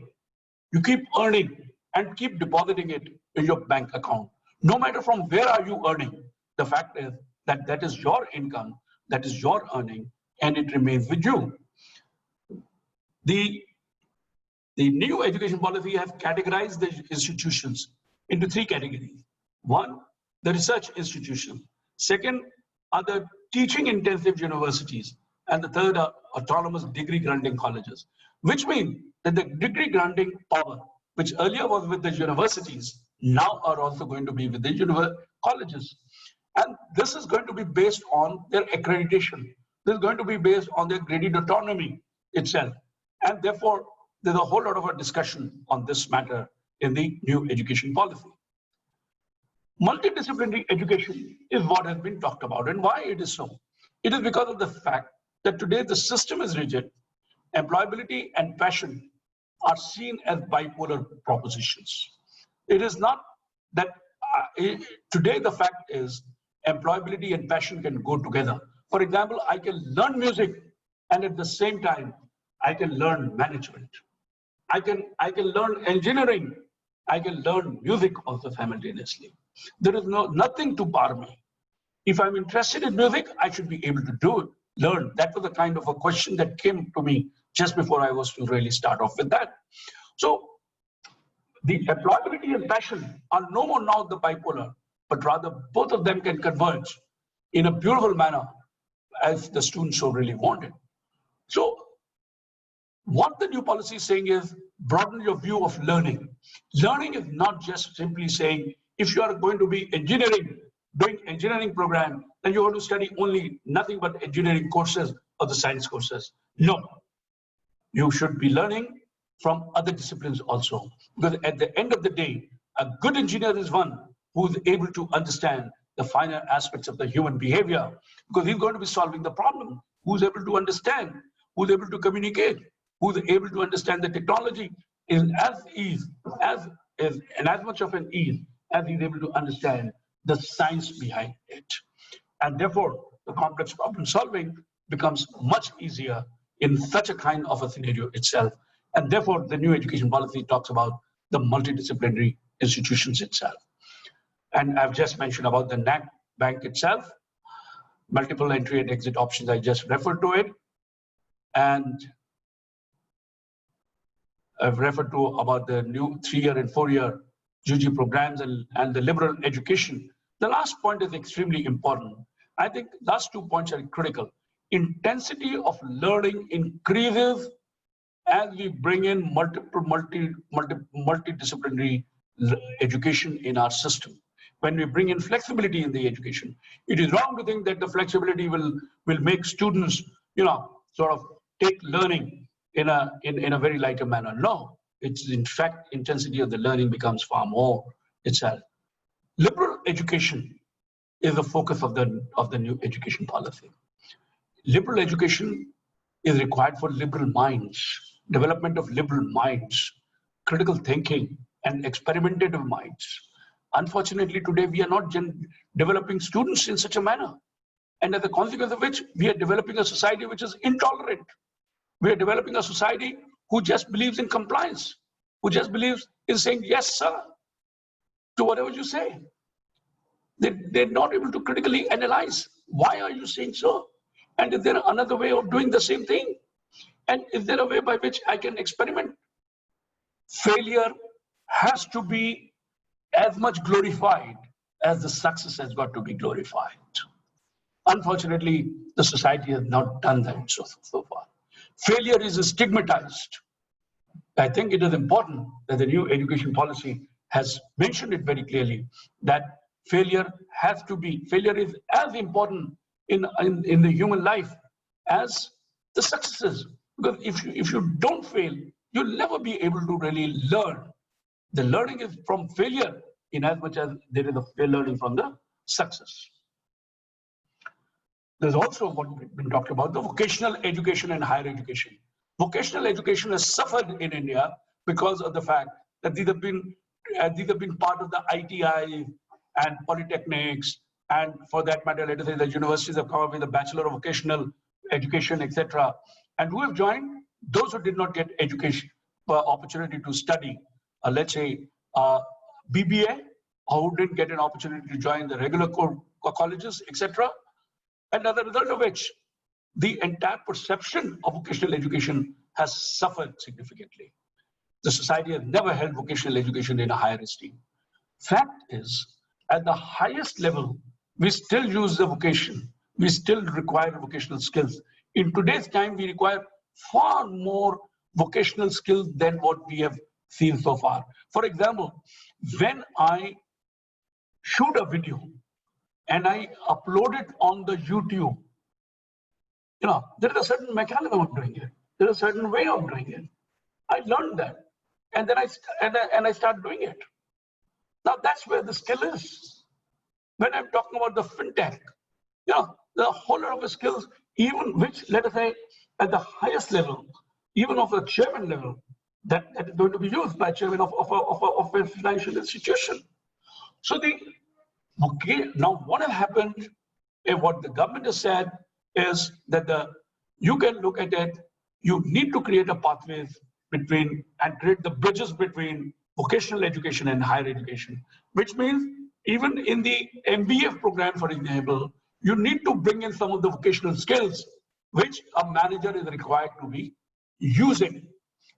and keep depositing it in your bank account. No matter from where are you earning, the fact is that that is your income, that is your earning, and it remains with you. The new education policy has categorized the institutions into 3 categories. 1, the research institution. 2nd are the teaching intensive universities. And the 3rd are autonomous degree granting colleges, which means that the degree granting power, which earlier was with the universities, now are also going to be with the colleges. And this is going to be based on their accreditation. This is going to be based on their graded autonomy itself. And therefore, there's a whole lot of a discussion on this matter in the new education policy. Multidisciplinary education is what has been talked about, and why it is so. It is because of the fact that today the system is rigid. Employability and passion are seen as bipolar propositions. It is not that today the fact is employability and passion can go together. For example, I can learn music and at the same time I can learn management. I can learn engineering. I can learn music also simultaneously. There is nothing to bar me. If I'm interested in music, I should be able to learn. That was the kind of a question that came to me just before I was to really start off with that. So the employability and passion are no more now the bipolar, but rather both of them can converge in a beautiful manner as the students so really wanted. So what the new policy is saying is broaden your view of learning. Learning is not just simply saying, if you are going to be doing engineering program, then you want to study only nothing but engineering courses or the science courses. No, you should be learning from other disciplines also. Because at the end of the day, a good engineer is one who is able to understand the finer aspects of the human behavior, because he's going to be solving the problem. Who's able to understand, who's able to communicate, who's able to understand the technology is as much of an ease as he's able to understand the science behind it. And therefore, the complex problem solving becomes much easier in such a kind of a scenario itself. And therefore, the new education policy talks about the multidisciplinary institutions itself. And I've just mentioned about the NAC bank itself, multiple entry and exit options, I just referred to it. And I've referred to about the new 3-year and 4-year UG programs and the liberal education. The last point is extremely important. I think last 2 points are critical. Intensity of learning increases as we bring in multidisciplinary education in our system. When we bring in flexibility in the education, it is wrong to think that the flexibility will make students, sort of take learning in a very lighter manner. No, it's in fact intensity of the learning becomes far more itself. Liberal education is the focus of the new education policy. Liberal education is required for liberal minds, development of liberal minds, critical thinking, and experimentative minds. Unfortunately, today we are not developing students in such a manner. And as a consequence of which, we are developing a society which is intolerant. We are developing a society who just believes in compliance, who just believes in saying, yes, sir, to whatever you say. They're not able to critically analyze. Why are you saying so? And is there another way of doing the same thing? And is there a way by which I can experiment? Failure has to be as much glorified as the success has got to be glorified. Unfortunately, the society has not done that so far. Failure is stigmatized. I think it is important that the new education policy has mentioned it very clearly that failure is as important in the human life as the successes. Because if you don't fail, you'll never be able to really learn. The learning is from failure in as much as there is a learning from the success. There's also what we've been talking about, the vocational education and higher education. Vocational education has suffered in India because of the fact that these have been part of the ITI and polytechnics, and for that matter, let us say the universities have come up with a Bachelor of Vocational Education, etc. And who have joined? Those who did not get education opportunity to study, let's say BBA, or who didn't get an opportunity to join the regular colleges, etc. And as a result of which, the entire perception of vocational education has suffered significantly. The society has never held vocational education in a higher esteem. Fact is, at the highest level, we still use the vocation. We still require vocational skills. In today's time, we require far more vocational skills than what we have seen so far. For example, when I shoot a video and I upload it on the YouTube, there is a certain mechanism of doing it. There is a certain way of doing it. I learned that, and then I start doing it. Now that's where the skill is. When I'm talking about the fintech, the whole lot of the skills, even which, let us say, at the highest level, even of the chairman level, that is going to be used by chairman of a financial institution. So now what has happened, and what the government has said is that you can look at it, you need to create a pathways between and create the bridges between vocational education and higher education, which means even in the MBA program, for example, you need to bring in some of the vocational skills which a manager is required to be using.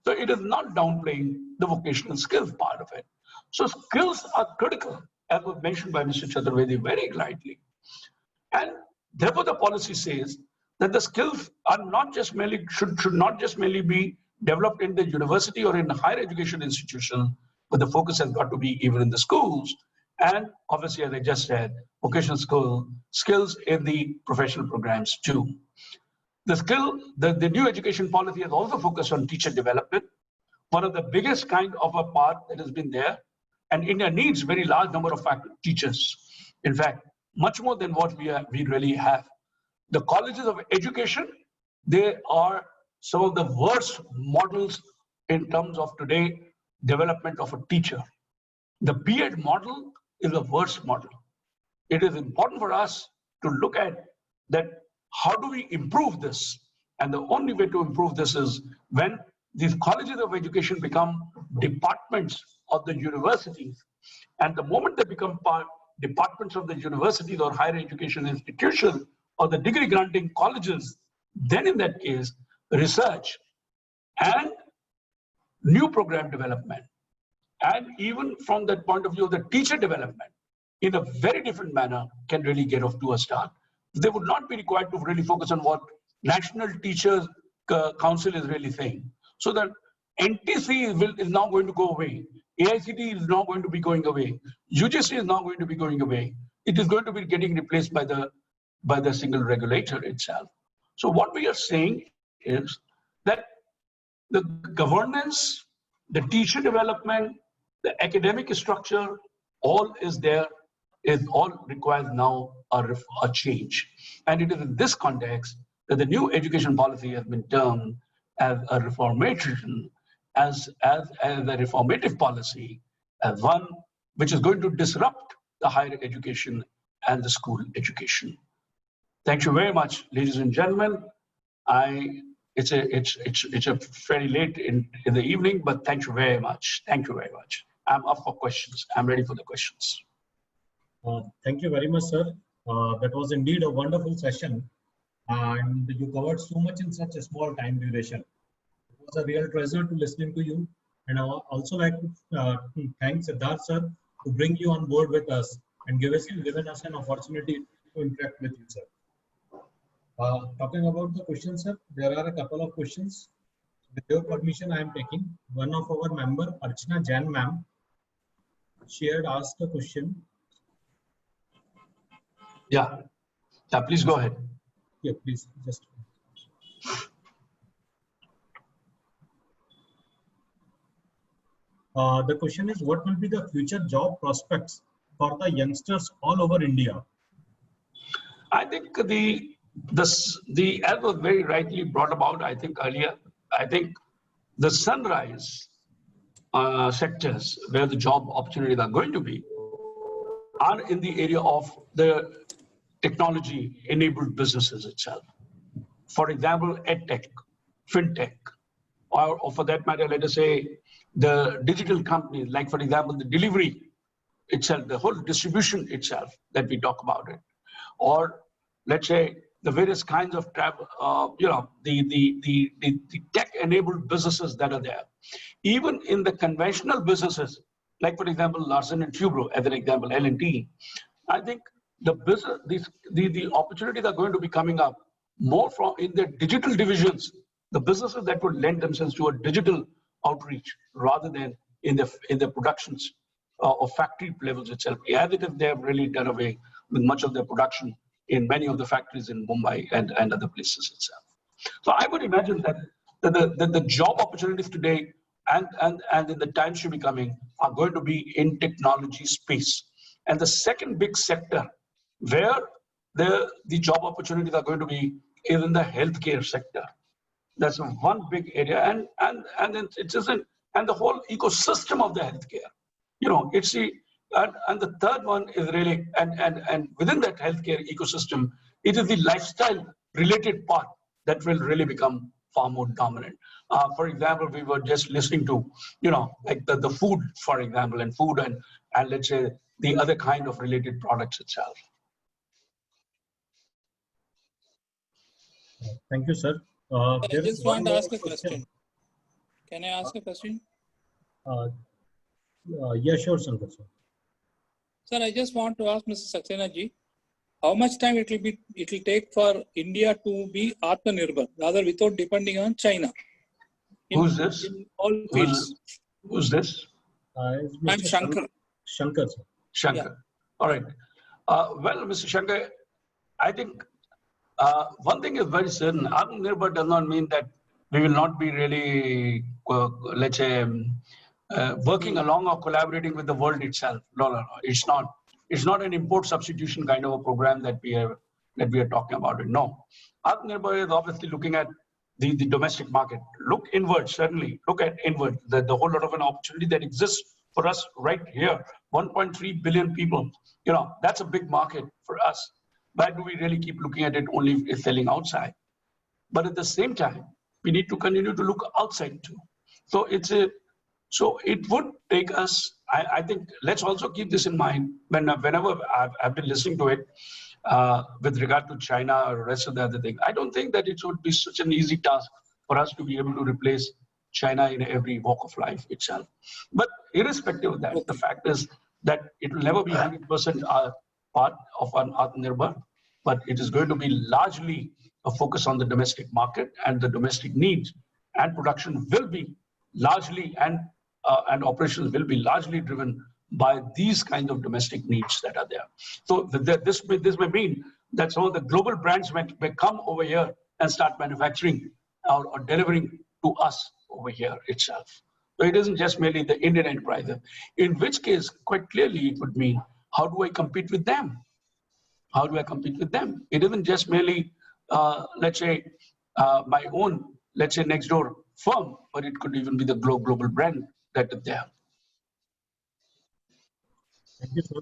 So it is not downplaying the vocational skills part of it. So skills are critical, as was mentioned by Mr. Chaturvedi very rightly. And therefore the policy says that the skills are not just merely, should not just merely be developed in the university or in a higher education institution, but the focus has got to be even in the schools. And obviously, as I just said, vocational skills in the professional programs too. The new education policy has also focused on teacher development, one of the biggest kind of a part that has been there. And India needs very large number of teachers. In fact, much more than what we really have. The colleges of education, they are some of the worst models in terms of today development of a teacher. The B.Ed model is the worst model. It is important for us to look at that. How do we improve this? And the only way to improve this is when these colleges of education become departments of the universities. And the moment they become departments of the universities or higher education institutions or the degree granting colleges, then in that case, research and new program development, and even from that point of view, the teacher development in a very different manner can really get off to a start. They would not be required to really focus on what National Teachers Council is really saying. So that NTC is now going to go away. AICT is now going to be going away. UGC is now going to be going away. It is going to be getting replaced by the single regulator itself. So what we are saying is that the governance, the teacher development, the academic structure, all is there. It all requires now a change. And it is in this context that the new education policy has been termed as a reformation, as a reformative policy, as one which is going to disrupt the higher education and the school education. Thank you very much, ladies and gentlemen. I it's a very late in the evening, but thank you very much. Thank you very much. I'm up for questions. I'm ready for the questions. Thank you very much, sir. That was indeed a wonderful session, and you covered so much in such a small time duration. It was a real treasure to listening to you, and I also like to thank Siddharth sir to bring you on board with us and given us an opportunity to interact with you, sir. Talking about the questions, sir, there are a couple of questions. With your permission, I am taking one of our member, Archana Jain ma'am. She had asked a question. Yeah, please go ahead. Yeah, please just. The question is, what will be the future job prospects for the youngsters all over India? I think as was very rightly brought about, I think earlier, I think the sunrise sectors where the job opportunities are going to be are in the area of the technology-enabled businesses itself. For example, edtech, fintech, or for that matter, let us say the digital companies, like for example, the delivery itself, the whole distribution itself that we talk about it, or let's say the various kinds of travel, the tech-enabled businesses that are there. Even in the conventional businesses, like for example, Larsen and Toubro, as an example, L&T, I think the business, the opportunities are going to be coming up more from in the digital divisions, the businesses that would lend themselves to a digital outreach rather than in the productions or factory levels itself. As it is, they have really done away with much of their production in many of the factories in Mumbai and other places itself. So I would imagine that the job opportunities today and in the times to be coming are going to be in technology space. And the second big sector where the job opportunities are going to be is in the healthcare sector. That's one big area, and it isn't, and the whole ecosystem of the healthcare. You know, it's the and the third one is really and within that healthcare ecosystem, it is the lifestyle related part that will really become far more dominant. For example, we were just listening to, you know, like the food, for example, and food and let's say the other kind of related products itself. Thank you, sir. I just want to ask a question. Can I ask a question? Yeah, sure, Shankar, sir. Sir, I just want to ask Mr. Saxena ji, how much time it will take for India to be Atmanirbhar, rather without depending on China? Who's this? In all fields. Who's this? I'm Shankar. Shankar, sir. Shankar. Yeah. All right. Well, Mr. Shankar, I think one thing is very certain. Atmanirbhar does not mean that we will not be really, let's say, working along or collaborating with the world itself. No. It's not. It's not an import substitution kind of a program that we are talking about. It. No. Atmanirbhar is obviously looking at the domestic market. Look inward, certainly. Look at inward. The whole lot of an opportunity that exists for us right here. 1.3 billion people. You know, that's a big market for us. Why do we really keep looking at it only selling outside? But at the same time, we need to continue to look outside too. So it would take us, I think, let's also keep this in mind whenever I've been listening to it with regard to China or the rest of the other thing. I don't think that it would be such an easy task for us to be able to replace China in every walk of life itself. But irrespective of that, the fact is that it will never be 100% part of an Atmanirbhar, but it is going to be largely a focus on the domestic market and the domestic needs, and production will be largely and operations will be largely driven by these kinds of domestic needs that are there. So this may mean that some of the global brands may come over here and start manufacturing or delivering to us over here itself. So it isn't just merely the Indian enterprise, in which case, quite clearly, it would mean, how do I compete with them? How do I compete with them? It isn't just merely, let's say, my own, let's say, next door firm, but it could even be the global brand that is there. Thank you, sir.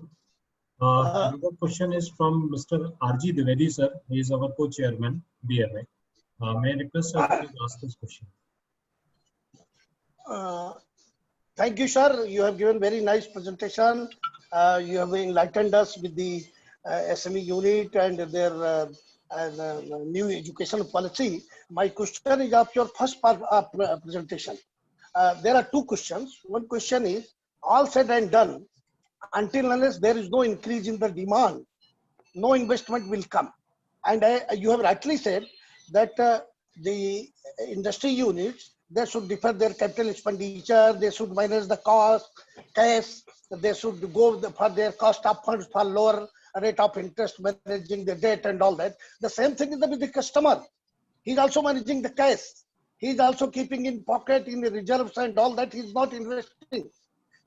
Another question is from Mr. R.G. Dwivedi, sir. He is our co-chairman, BMA. May I request sir to please ask this question? Thank you, sir. You have given very nice presentation. You have enlightened us with the SME unit and their new educational policy. My question is of your first part of presentation. There are two questions. One question is, all said and done, until unless there is no increase in the demand, no investment will come. And you have rightly said that the industry units, they should defer their capital expenditure, they should manage the cost, cash, they should go for their cost of funds for lower rate of interest, managing the debt and all that. The same thing is with the customer. He's also managing the cash. He's also keeping in pocket, in the reserves and all that. He's not investing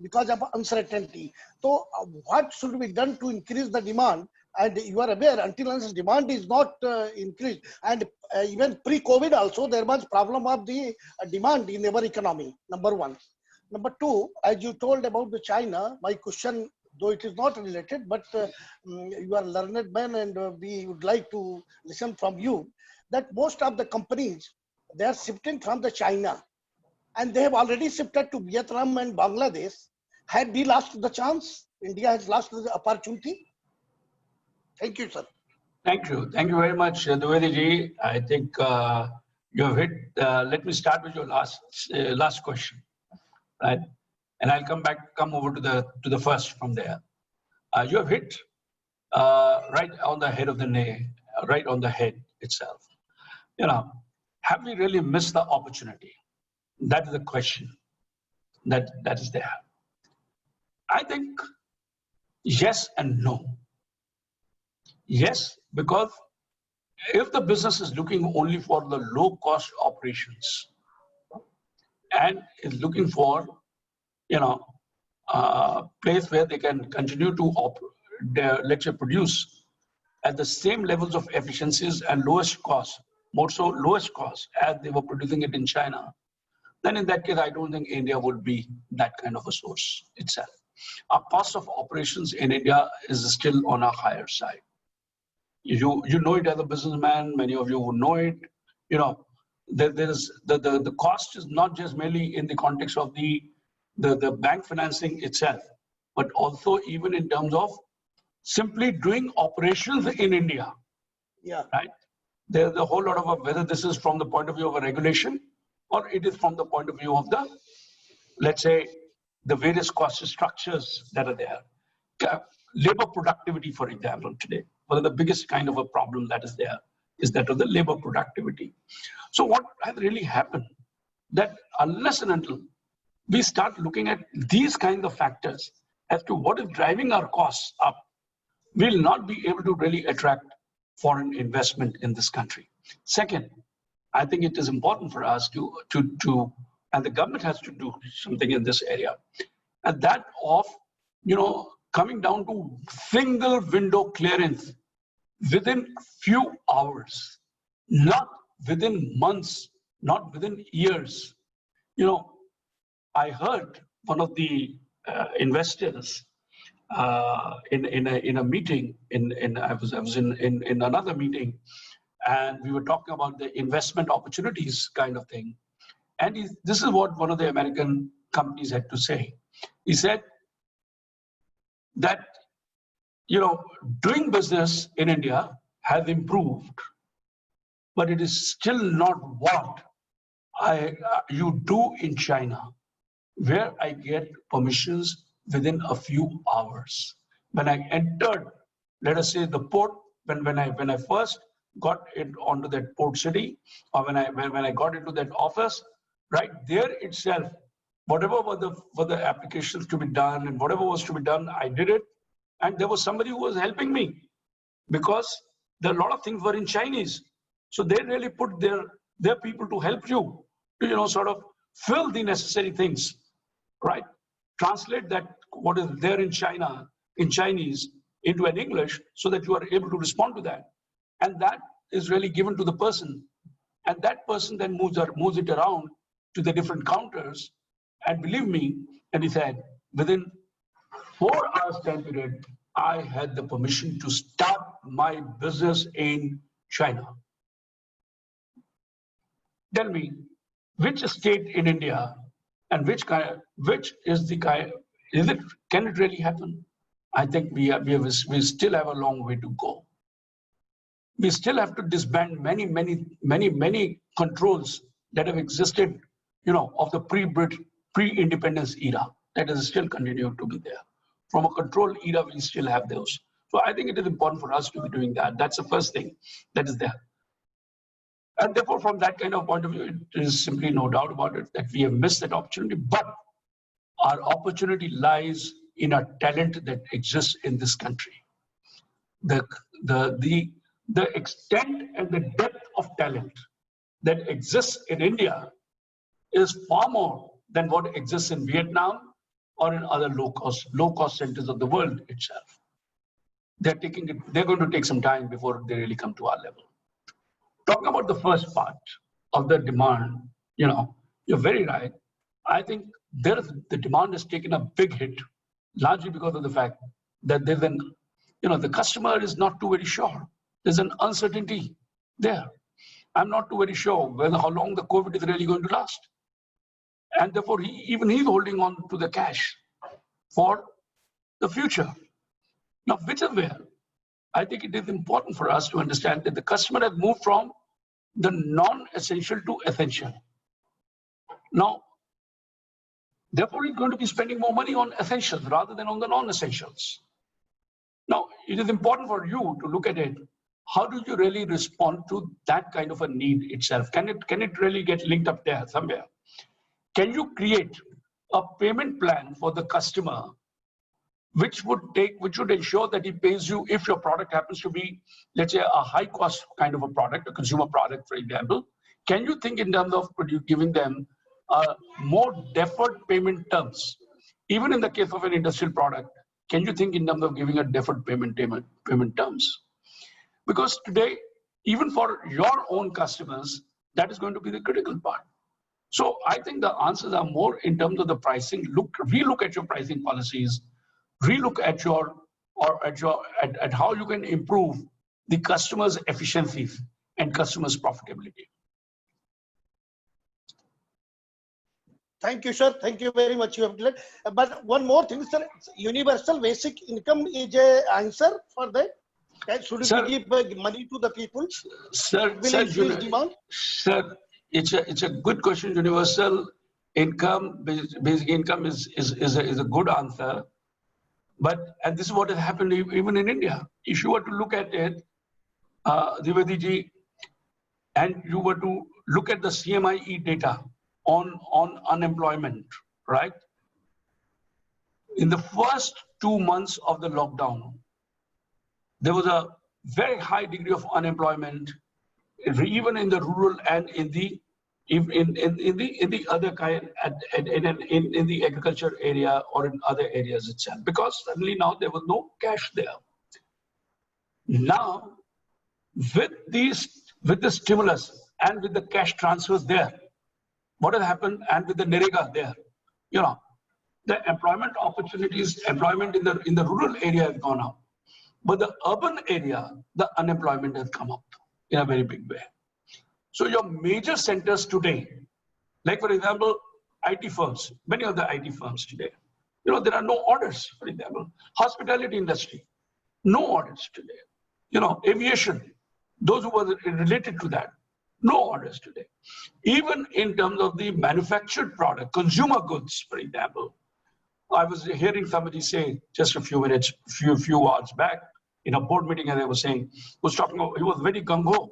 because of uncertainty. So what should be done to increase the demand? And you are aware, until unless demand is not increased, and even pre-COVID also, there was problem of the demand in our economy, number one. Number two, as you told about the China, my question, though it is not related, but you are a learned man and we would like to listen from you, that most of the companies, they are shifting from the China, and they have already shifted to Vietnam and Bangladesh. Had we lost the chance? India has lost the opportunity? Thank you, sir. Thank you. Thank you very much, Dwivedi ji. I think you have hit, let me start with your last question, right? And I'll come over to the first from there. You have hit right on the head of the nail, right on the head itself. You know, have we really missed the opportunity? That is the question that is there. I think yes and no. Yes, because if the business is looking only for the low cost operations and is looking for, you know, a place where they can continue to produce at the same levels of efficiencies and lowest cost, more so lowest cost as they were producing it in China, then in that case, I don't think India would be that kind of a source itself. Our cost of operations in India is still on a higher side. You know it as a businessman, many of you would know it. You know, there is the cost is not just merely in the context of the bank financing itself, but also even in terms of simply doing operations in India. Yeah. Right? There's a whole lot of whether this is from the point of view of a regulation or it is from the point of view of the, let's say, the various cost structures that are there. Labor productivity, for example, today, one of the biggest kind of a problem that is there is that of the labor productivity. So what has really happened, that unless and until we start looking at these kinds of factors as to what is driving our costs up, we'll not be able to really attract foreign investment in this country. Second, I think it is important for us to and the government has to do something in this area, and that of, you know, coming down to single window clearance within few hours, not within months, not within years. You know, I heard one of the investors in a meeting. I was in another meeting, and we were talking about the investment opportunities kind of thing. And this is what one of the American companies had to say. He said that, you know, doing business in India has improved, but it is still not what you do in China, where I get permissions within a few hours. When I entered, let us say, the port, when I first got it onto that port city, or when I got into that office, right there itself, whatever were the applications to be done and whatever was to be done, I did it. And there was somebody who was helping me because there are a lot of things were in Chinese. So they really put their people to help you to, you know, sort of fill the necessary things, right? Translate that what is there in China, in Chinese, into an English so that you are able to respond to that. And that is really given to the person. And that person then moves it around to the different counters. And believe me, and he said, within 4 hours time period, I had the permission to start my business in China. Tell me, which state in India and which is the kind, can it really happen? I think we still have a long way to go. We still have to disband many controls that have existed, of the pre-independence era that is still continued to be there. From a control era, we still have those. So I think it is important for us to be doing that. That's the first thing that is there. And therefore, from that kind of point of view, there is simply no doubt about it that we have missed that opportunity. But our opportunity lies in a talent that exists in this country. The extent and the depth of talent that exists in India is far more than what exists in Vietnam or in other low-cost centers of the world itself. They're going to take some time before they really come to our level. Talking about the first part of the demand, you're very right. I think the demand has taken a big hit, largely because of the fact that the customer is not too very sure. There's an uncertainty there. I'm not too very sure how long the COVID is really going to last. And therefore, he's holding on to the cash for the future. Now, which is where I think it is important for us to understand that the customer has moved from the non-essential to essential. Now, therefore, he's going to be spending more money on essentials rather than on the non-essentials. Now, it is important for you to look at it. How do you really respond to that kind of a need itself? Can it really get linked up there somewhere? Can you create a payment plan for the customer which would ensure that he pays you if your product happens to be, let's say, a high cost kind of a product, a consumer product, for example? Can you think in terms of giving them more deferred payment terms? Even in the case of an industrial product, can you think in terms of giving a deferred payment terms? Because today, even for your own customers, that is going to be the critical part. So I think the answers are more in terms of the pricing. Relook at your pricing policies, relook at at how you can improve the customer's efficiencies and customers' profitability. Thank you, sir. Thank you very much. You have declared. But one more thing, sir. Universal basic income is an answer for that. Should we give money to the people? Sir, demand? Sir, it's a good question. Universal income, basic income is a good answer. And this is what has happened even in India. If you were to look at it, Dwivedi ji, and you were to look at the CMIE data on unemployment, right? In the first 2 months of the lockdown, there was a very high degree of unemployment, even in the rural and in the other kind, in the agriculture area or in other areas itself, because suddenly now there was no cash there. Now, with the stimulus and with the cash transfers there, what has happened, and with the NREGA there, the employment opportunities, employment in the rural area has gone up. But the urban area, the unemployment has come up in a very big way. So your major centers today, like for example, IT firms, many of the IT firms today, there are no orders, for example. Hospitality industry, no orders today. Aviation, those who were related to that, no orders today. Even in terms of the manufactured product, consumer goods, for example, I was hearing somebody say just a few hours back in a board meeting, as I was saying, he was very gung-ho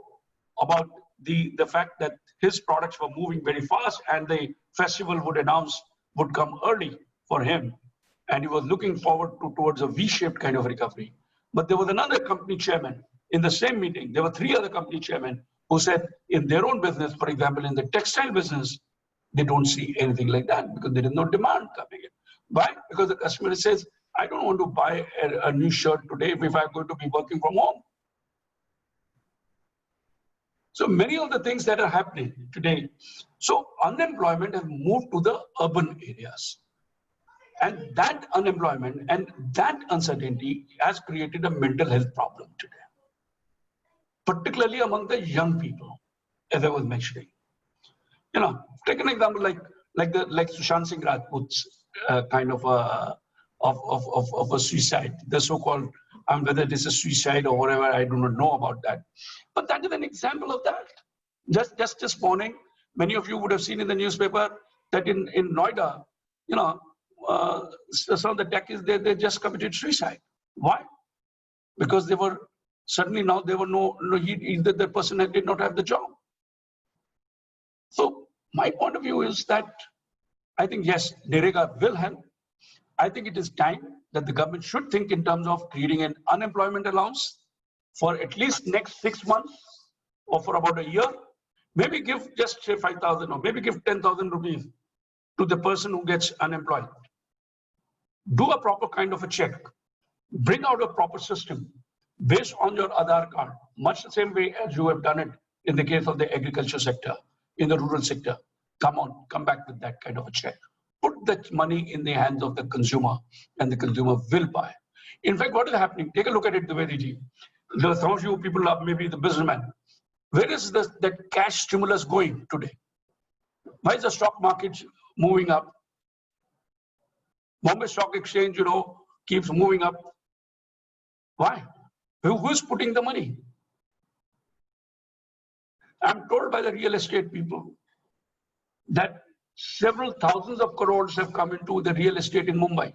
about the fact that his products were moving very fast and the festival would come early for him. And he was looking forward towards a V-shaped kind of recovery. But there was another company chairman in the same meeting. There were 3 other company chairmen who said in their own business, for example, in the textile business, they don't see anything like that because there is no demand coming in. Why? Because the customer says, I don't want to buy a new shirt today if I'm going to be working from home. So many of the things that are happening today. So unemployment has moved to the urban areas. And that unemployment and that uncertainty has created a mental health problem today, particularly among the young people, as I was mentioning. You know, take an example like Sushant Singh Rajput's kind of a suicide, the so-called, whether it is a suicide or whatever, I do not know about that. But that is an example of that. Just this morning, many of you would have seen in the newspaper that in Noida, you know, some of the techies, they just committed suicide. Why? Because they were, suddenly now there were either the person did not have the job. So my point of view is that I think, yes, Nerega will help. I think it is time that the government should think in terms of creating an unemployment allowance for at least next 6 months or for about a year. Maybe give just say 5,000 or maybe give 10,000 rupees to the person who gets unemployed. Do a proper kind of a check. Bring out a proper system based on your Aadhaar card, much the same way as you have done it in the case of the agriculture sector, in the rural sector. Come back with that kind of a check. Put that money in the hands of the consumer and the consumer will buy. In fact, what is happening? Take a look at it, Dwivedi ji. Some of you people are maybe the businessman. Where is that cash stimulus going today? Why is the stock market moving up? Bombay Stock Exchange, you know, keeps moving up. Why? Who's putting the money? I'm told by the real estate people that several thousands of crores have come into the real estate in Mumbai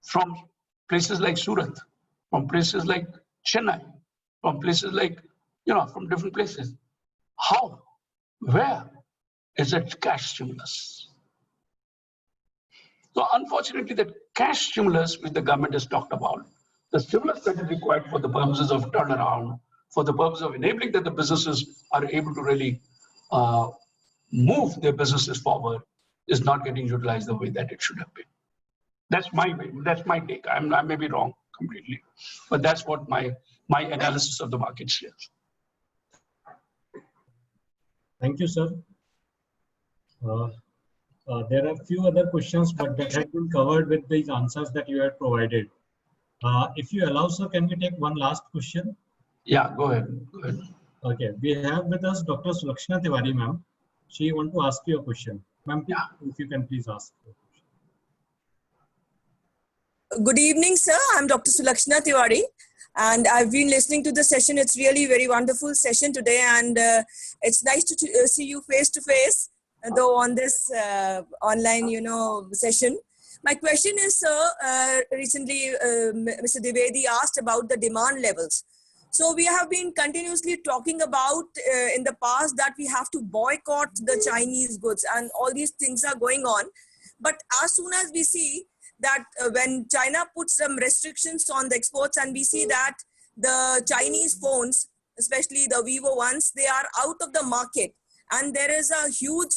from places like Surat, from places like Chennai, from places like, you know, from different places. How? Where is that cash stimulus? So unfortunately, that cash stimulus which the government has talked about, the stimulus that is required for the purposes of turnaround, for the purpose of enabling that the businesses are able to really move their businesses forward, is not getting utilized the way that it should have been. That's my take. I may be wrong completely, but that's what my analysis of the market says. Thank you, sir. There are a few other questions, but that have been covered with these answers that you had provided. If you allow, sir, can we take one last question? Yeah, go ahead. Okay, we have with us Dr. Sulakshana Tiwari, ma'am. She wants to ask you a question. Ma'am, if you can please ask. Good evening, sir. I'm Dr. Sulakshana Tiwari, and I've been listening to the session. It's really very wonderful session today, and it's nice to see you face to face, though on this online, you know, session. My question is, sir, recently Mr. Dwivedi asked about the demand levels. So we have been continuously talking about in the past that we have to boycott the Chinese goods, and all these things are going on. But as soon as we see that when China puts some restrictions on the exports, and we see that the Chinese phones, especially the Vivo ones, they are out of the market. And there is a huge,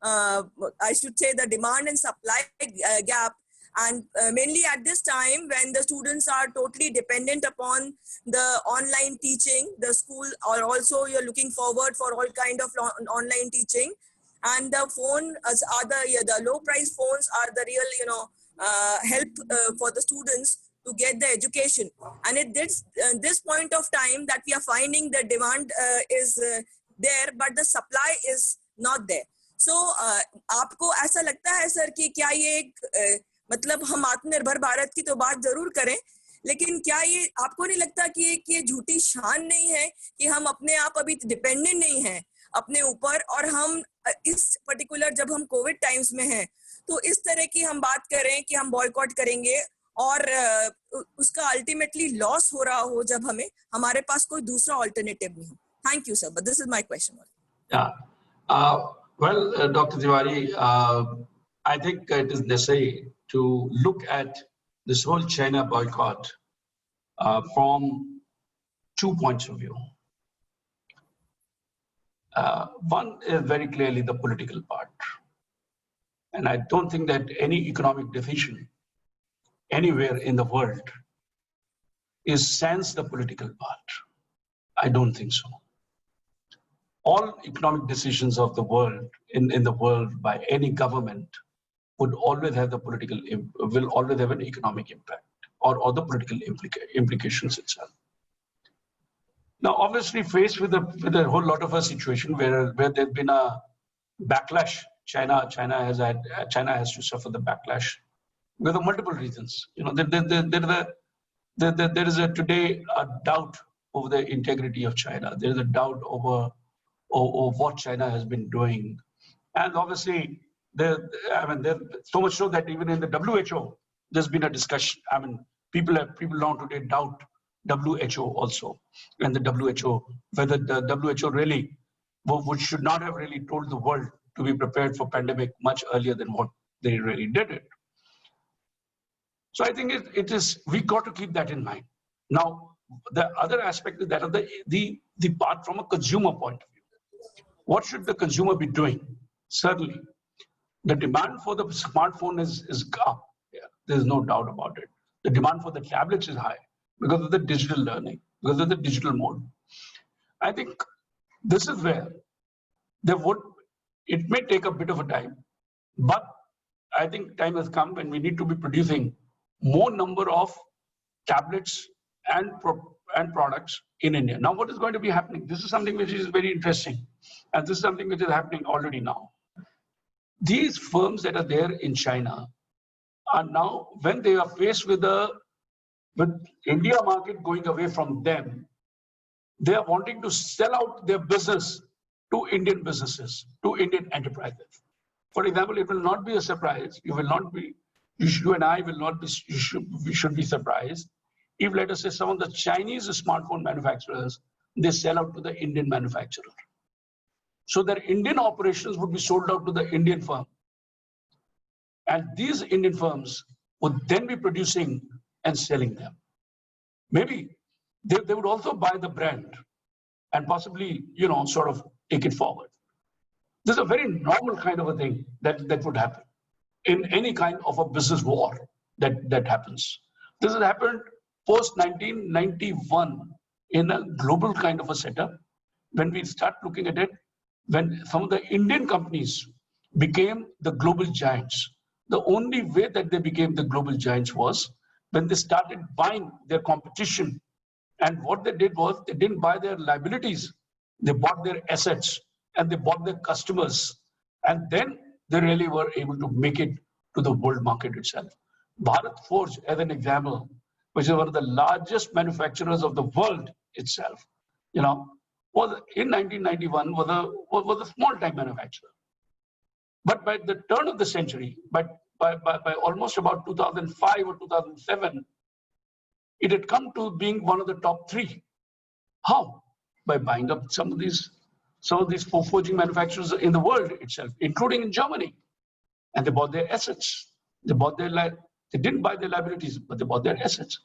I should say, the demand and supply gap. And mainly at this time when the students are totally dependent upon the online teaching, the school, or also you're looking forward for all kind of online teaching. And the phone are the low price phones are the real, help for the students to get the education. And at this point of time that we are finding the demand is there, but the supply is not there. So आपको ऐसा लगता है sir कि क्या ये मतलब हम आत्मनिर्भर भारत की तो बात जरूर करें, लेकिन क्या ये आपको नहीं लगता कि ये झूठी शान नहीं है कि हम अपने आप अभी डिपेंडेंट नहीं हैं अपने ऊपर, और हम इस पर्टिकुलर जब हम कोविड टाइम्स में हैं तो इस तरह की हम बात करें कि हम बॉयकॉट करेंगे और उसका अल्टीमेटली लॉस हो रहा हो जब हमारे पास कोई दूसरा ऑल्टरनेटिव नहीं हो. Thank you sir, but this is my question. Well, Dr. Tiwari, I think it is necessary to look at this whole China boycott from 2 points of view. One is very clearly the political part. And I don't think that any economic decision anywhere in the world is sans the political part. I don't think so. All economic decisions of the world, in the world by any government would always have the political, will always have an economic impact or the political implications itself. Now, obviously, faced with a whole lot of a situation where there's been a backlash, China has to suffer the backlash with multiple reasons. You know, there is today a doubt over the integrity of China. There is a doubt over what China has been doing, and obviously, there so much so that even in the WHO, there's been a discussion. I mean, people now today doubt WHO also, and the WHO, whether the WHO really should not have really told the world to be prepared for pandemic much earlier than what they really did it. So I think it is, we got to keep that in mind. Now, the other aspect is that of the part from a consumer point of view. What should the consumer be doing? Certainly, the demand for the smartphone is up. Yeah, there's no doubt about it. The demand for the tablets is high because of the digital learning, because of the digital mode. I think this is where it may take a bit of a time, but I think time has come when we need to be producing more number of tablets and products in India. Now, what is going to be happening? This is something which is very interesting, and this is something which is happening already now. These firms that are there in China are now, when they are faced with India market going away from them, they are wanting to sell out their business to Indian businesses, to Indian enterprises. For example, it will not be a surprise. You and I will not be. We should be surprised if, let us say, some of the Chinese smartphone manufacturers, they sell out to the Indian manufacturer. So their Indian operations would be sold out to the Indian firm. And these Indian firms would then be producing and selling them. Maybe they would also buy the brand and possibly, sort of take it forward. This is a very normal kind of a thing that would happen in any kind of a business war that happens. This has happened post 1991 in a global kind of a setup. When we start looking at it, when some of the Indian companies became the global giants, the only way that they became the global giants was when they started buying their competition. And what they did was they didn't buy their liabilities, they bought their assets and they bought their customers. And then they really were able to make it to the world market itself. Bharat Forge, as an example, which is one of the largest manufacturers of the world itself, was in 1991 was a small time manufacturer. But by the turn of the century, by almost about 2005 or 2007, it had come to being one of the top three. How? By buying up some of these forging manufacturers in the world itself, including in Germany. And they bought their assets. They didn't buy their liabilities, but they bought their assets.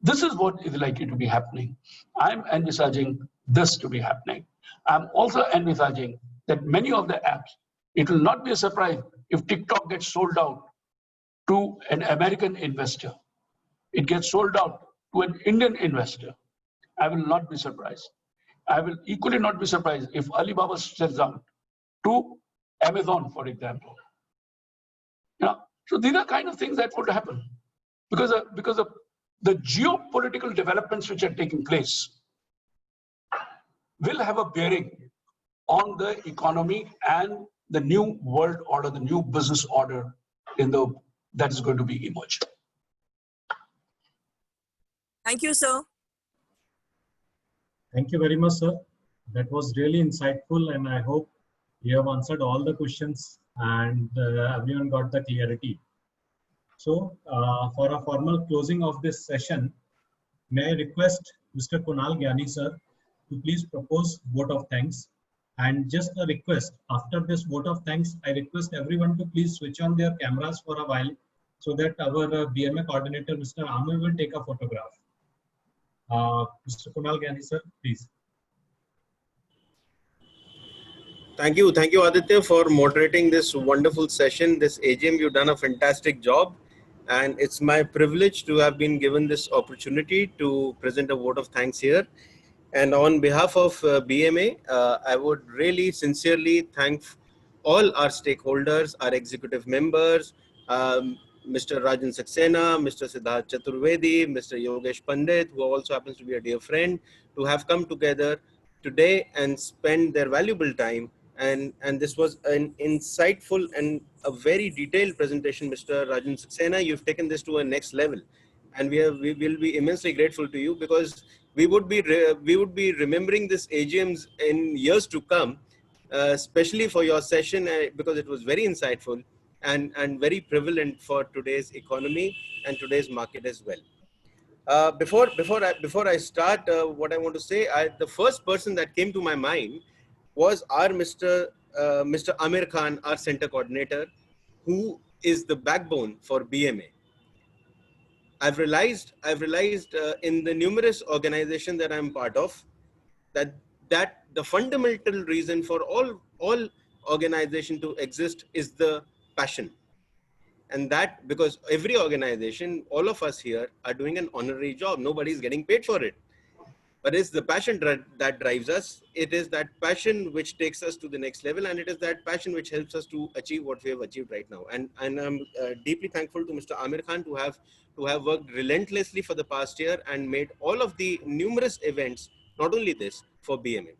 This is what is likely to be happening. I'm envisaging this to be happening. I'm also envisaging that many of the apps, it will not be a surprise if TikTok gets sold out to an American investor. It gets sold out to an Indian investor. I will not be surprised. I will equally not be surprised if Alibaba sells out to Amazon, for example. So these are kind of things that would happen because of the geopolitical developments which are taking place will have a bearing on the economy and the new world order, the new business order that is going to be emerged. Thank you, sir. Thank you very much, sir. That was really insightful, and I hope you have answered all the questions and everyone got the clarity. So, for a formal closing of this session, may I request Mr. Kunal Giani, sir, to please propose vote of thanks. And just a request, after this vote of thanks, I request everyone to please switch on their cameras for a while so that our BMA coordinator, Mr. Aamir, will take a photograph. Mr. Kunal Giani, sir, please. Thank you, Aditya, for moderating this wonderful session. This AGM, you've done a fantastic job. And it's my privilege to have been given this opportunity to present a vote of thanks here. And on behalf of BMA, I would really sincerely thank all our stakeholders, our executive members, Mr. Rajan Saxena, Mr. Siddharth Chaturvedi, Mr. Yogesh Pandit, who also happens to be a dear friend, to have come together today and spend their valuable time. And this was an insightful and a very detailed presentation, Mr. Rajan Saxena. You've taken this to a next level, and we will be immensely grateful to you, because we would be remembering this AGMs in years to come, especially for your session, because it was very insightful and very prevalent for today's economy and today's market as well. Before I start, what I want to say, the first person that came to my mind was our Mr. Aamir Khan, our center coordinator, who is the backbone for BMA. I've realized in the numerous organizations that I'm part of, that the fundamental reason for all organization to exist is the passion. And that, because every organization, all of us here are doing an honorary job. Nobody's getting paid for it. But it's the passion that drives us. It is that passion which takes us to the next level. And it is that passion which helps us to achieve what we have achieved right now. And I'm deeply thankful to Mr. Aamir Khan to have worked relentlessly for the past year and made all of the numerous events, not only this, for BMA.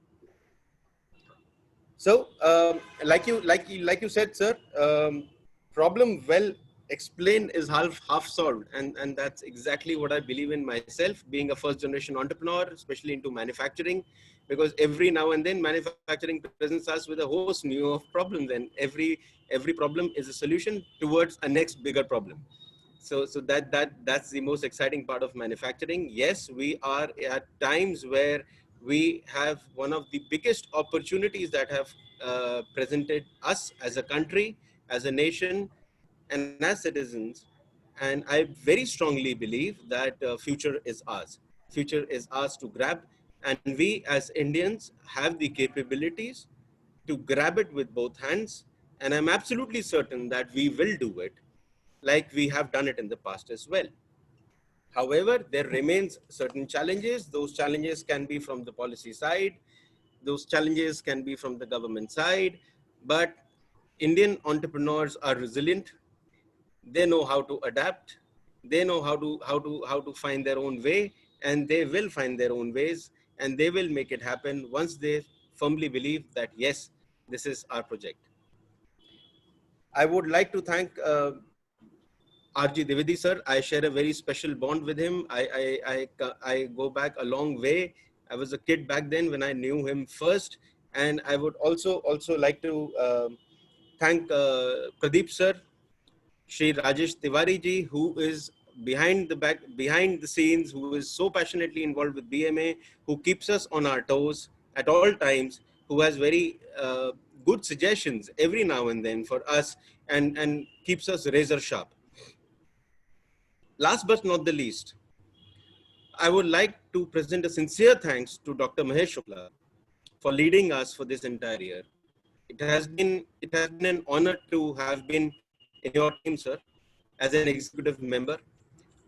So, like you said, sir, problem well explained is half solved, and that's exactly what I believe in myself, being a first generation entrepreneur, especially into manufacturing, because every now and then manufacturing presents us with a host new of problems, and every problem is a solution towards a next bigger problem. So that's the most exciting part of manufacturing. Yes, we are at times where we have one of the biggest opportunities that have presented us as a country, as a nation, and as citizens. And I very strongly believe that future is ours. Future is ours to grab, and we as Indians have the capabilities to grab it with both hands. And I'm absolutely certain that we will do it, like we have done it in the past as well. However, there remains certain challenges. Those challenges can be from the policy side. Those challenges can be from the government side. But Indian entrepreneurs are resilient. They know how to adapt. They know how to find their own way, and they will find their own ways, and they will make it happen once they firmly believe that, yes, this is our project. I would like to thank RG Dwivedi sir. I share a very special bond with him. I go back a long way. I was a kid back then when I knew him first. And I would also like to thank Pradeep sir, Shri Rajesh Tiwari ji, who is behind the scenes, who is so passionately involved with BMA, who keeps us on our toes at all times, who has very good suggestions every now and then for us, and keeps us razor sharp. Last but not the least, I would like to present a sincere thanks to Dr. Mahesh Shukla for leading us for this entire year. It has been an honor to have been in your team, sir, as an executive member.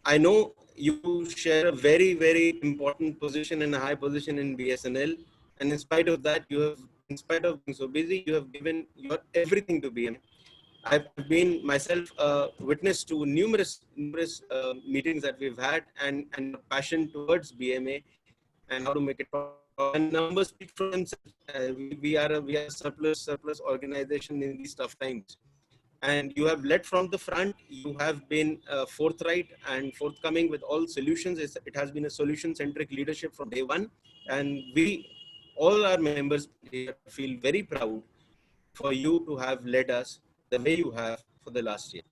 I know you share a very, very important position and a high position in BSNL, and in spite of that, in spite of being so busy, you have given your everything to BMA. I've been myself witness to numerous meetings that we've had, and passion towards BMA and how to make it. And numbers speak for themselves. We are a surplus organization in these tough times. And you have led from the front. You have been forthright and forthcoming with all solutions. It has been a solution-centric leadership from day one. And we, all our members here, feel very proud for you to have led us the way you have for the last year.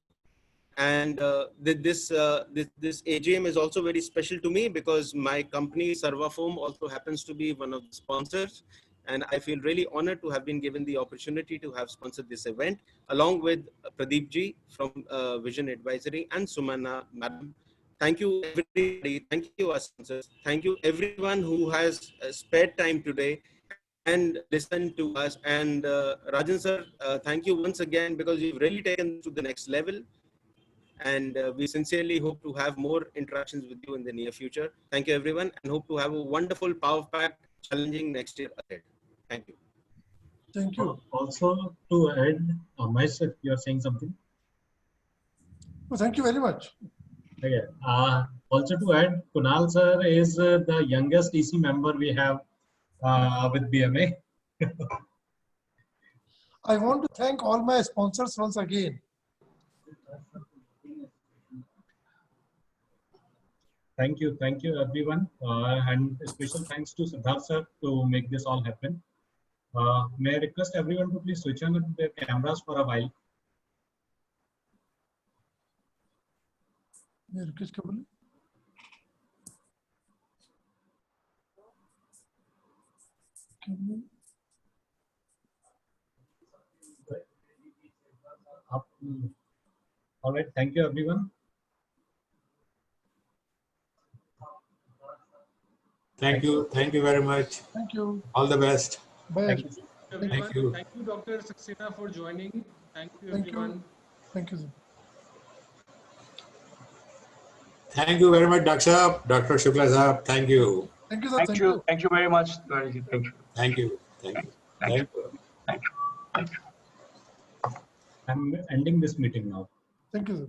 And this AGM is also very special to me because my company, Sarvafoam, also happens to be one of the sponsors. And I feel really honored to have been given the opportunity to have sponsored this event, along with Pradeep ji from Vision Advisory and Sumana Madam. Thank you, everybody. Thank you, our sponsors. Thank you, everyone who has spared time today and listened to us. And Rajan sir, thank you once again, because you've really taken this to the next level. And we sincerely hope to have more interactions with you in the near future. Thank you, everyone, and hope to have a wonderful, power-packed, challenging next year ahead. Thank you. Thank you. Also, to add, Mahesh, you're saying something? Oh, thank you very much. Okay. Also to add, Kunal sir is the youngest EC member we have with BMA. I want to thank all my sponsors once again. Thank you everyone, and a special thanks to Siddharth sir to make this all happen. May I request everyone to please switch on their cameras for a while. All right, thank you everyone. Thank you very much. Thank you. All the best. Bye. Thank you. Thank you. Thank you, Dr. Saxena, for joining. Thank you, Thank everyone. you. Thank you, sir. Thank you very much, Dr. Shukla sahab. Thank you. Thank you, sir. Thank you. Thank you very much. Thank you. Thank you. Thank you. Thank you. Thank you. I'm ending this meeting now. Thank you, sir.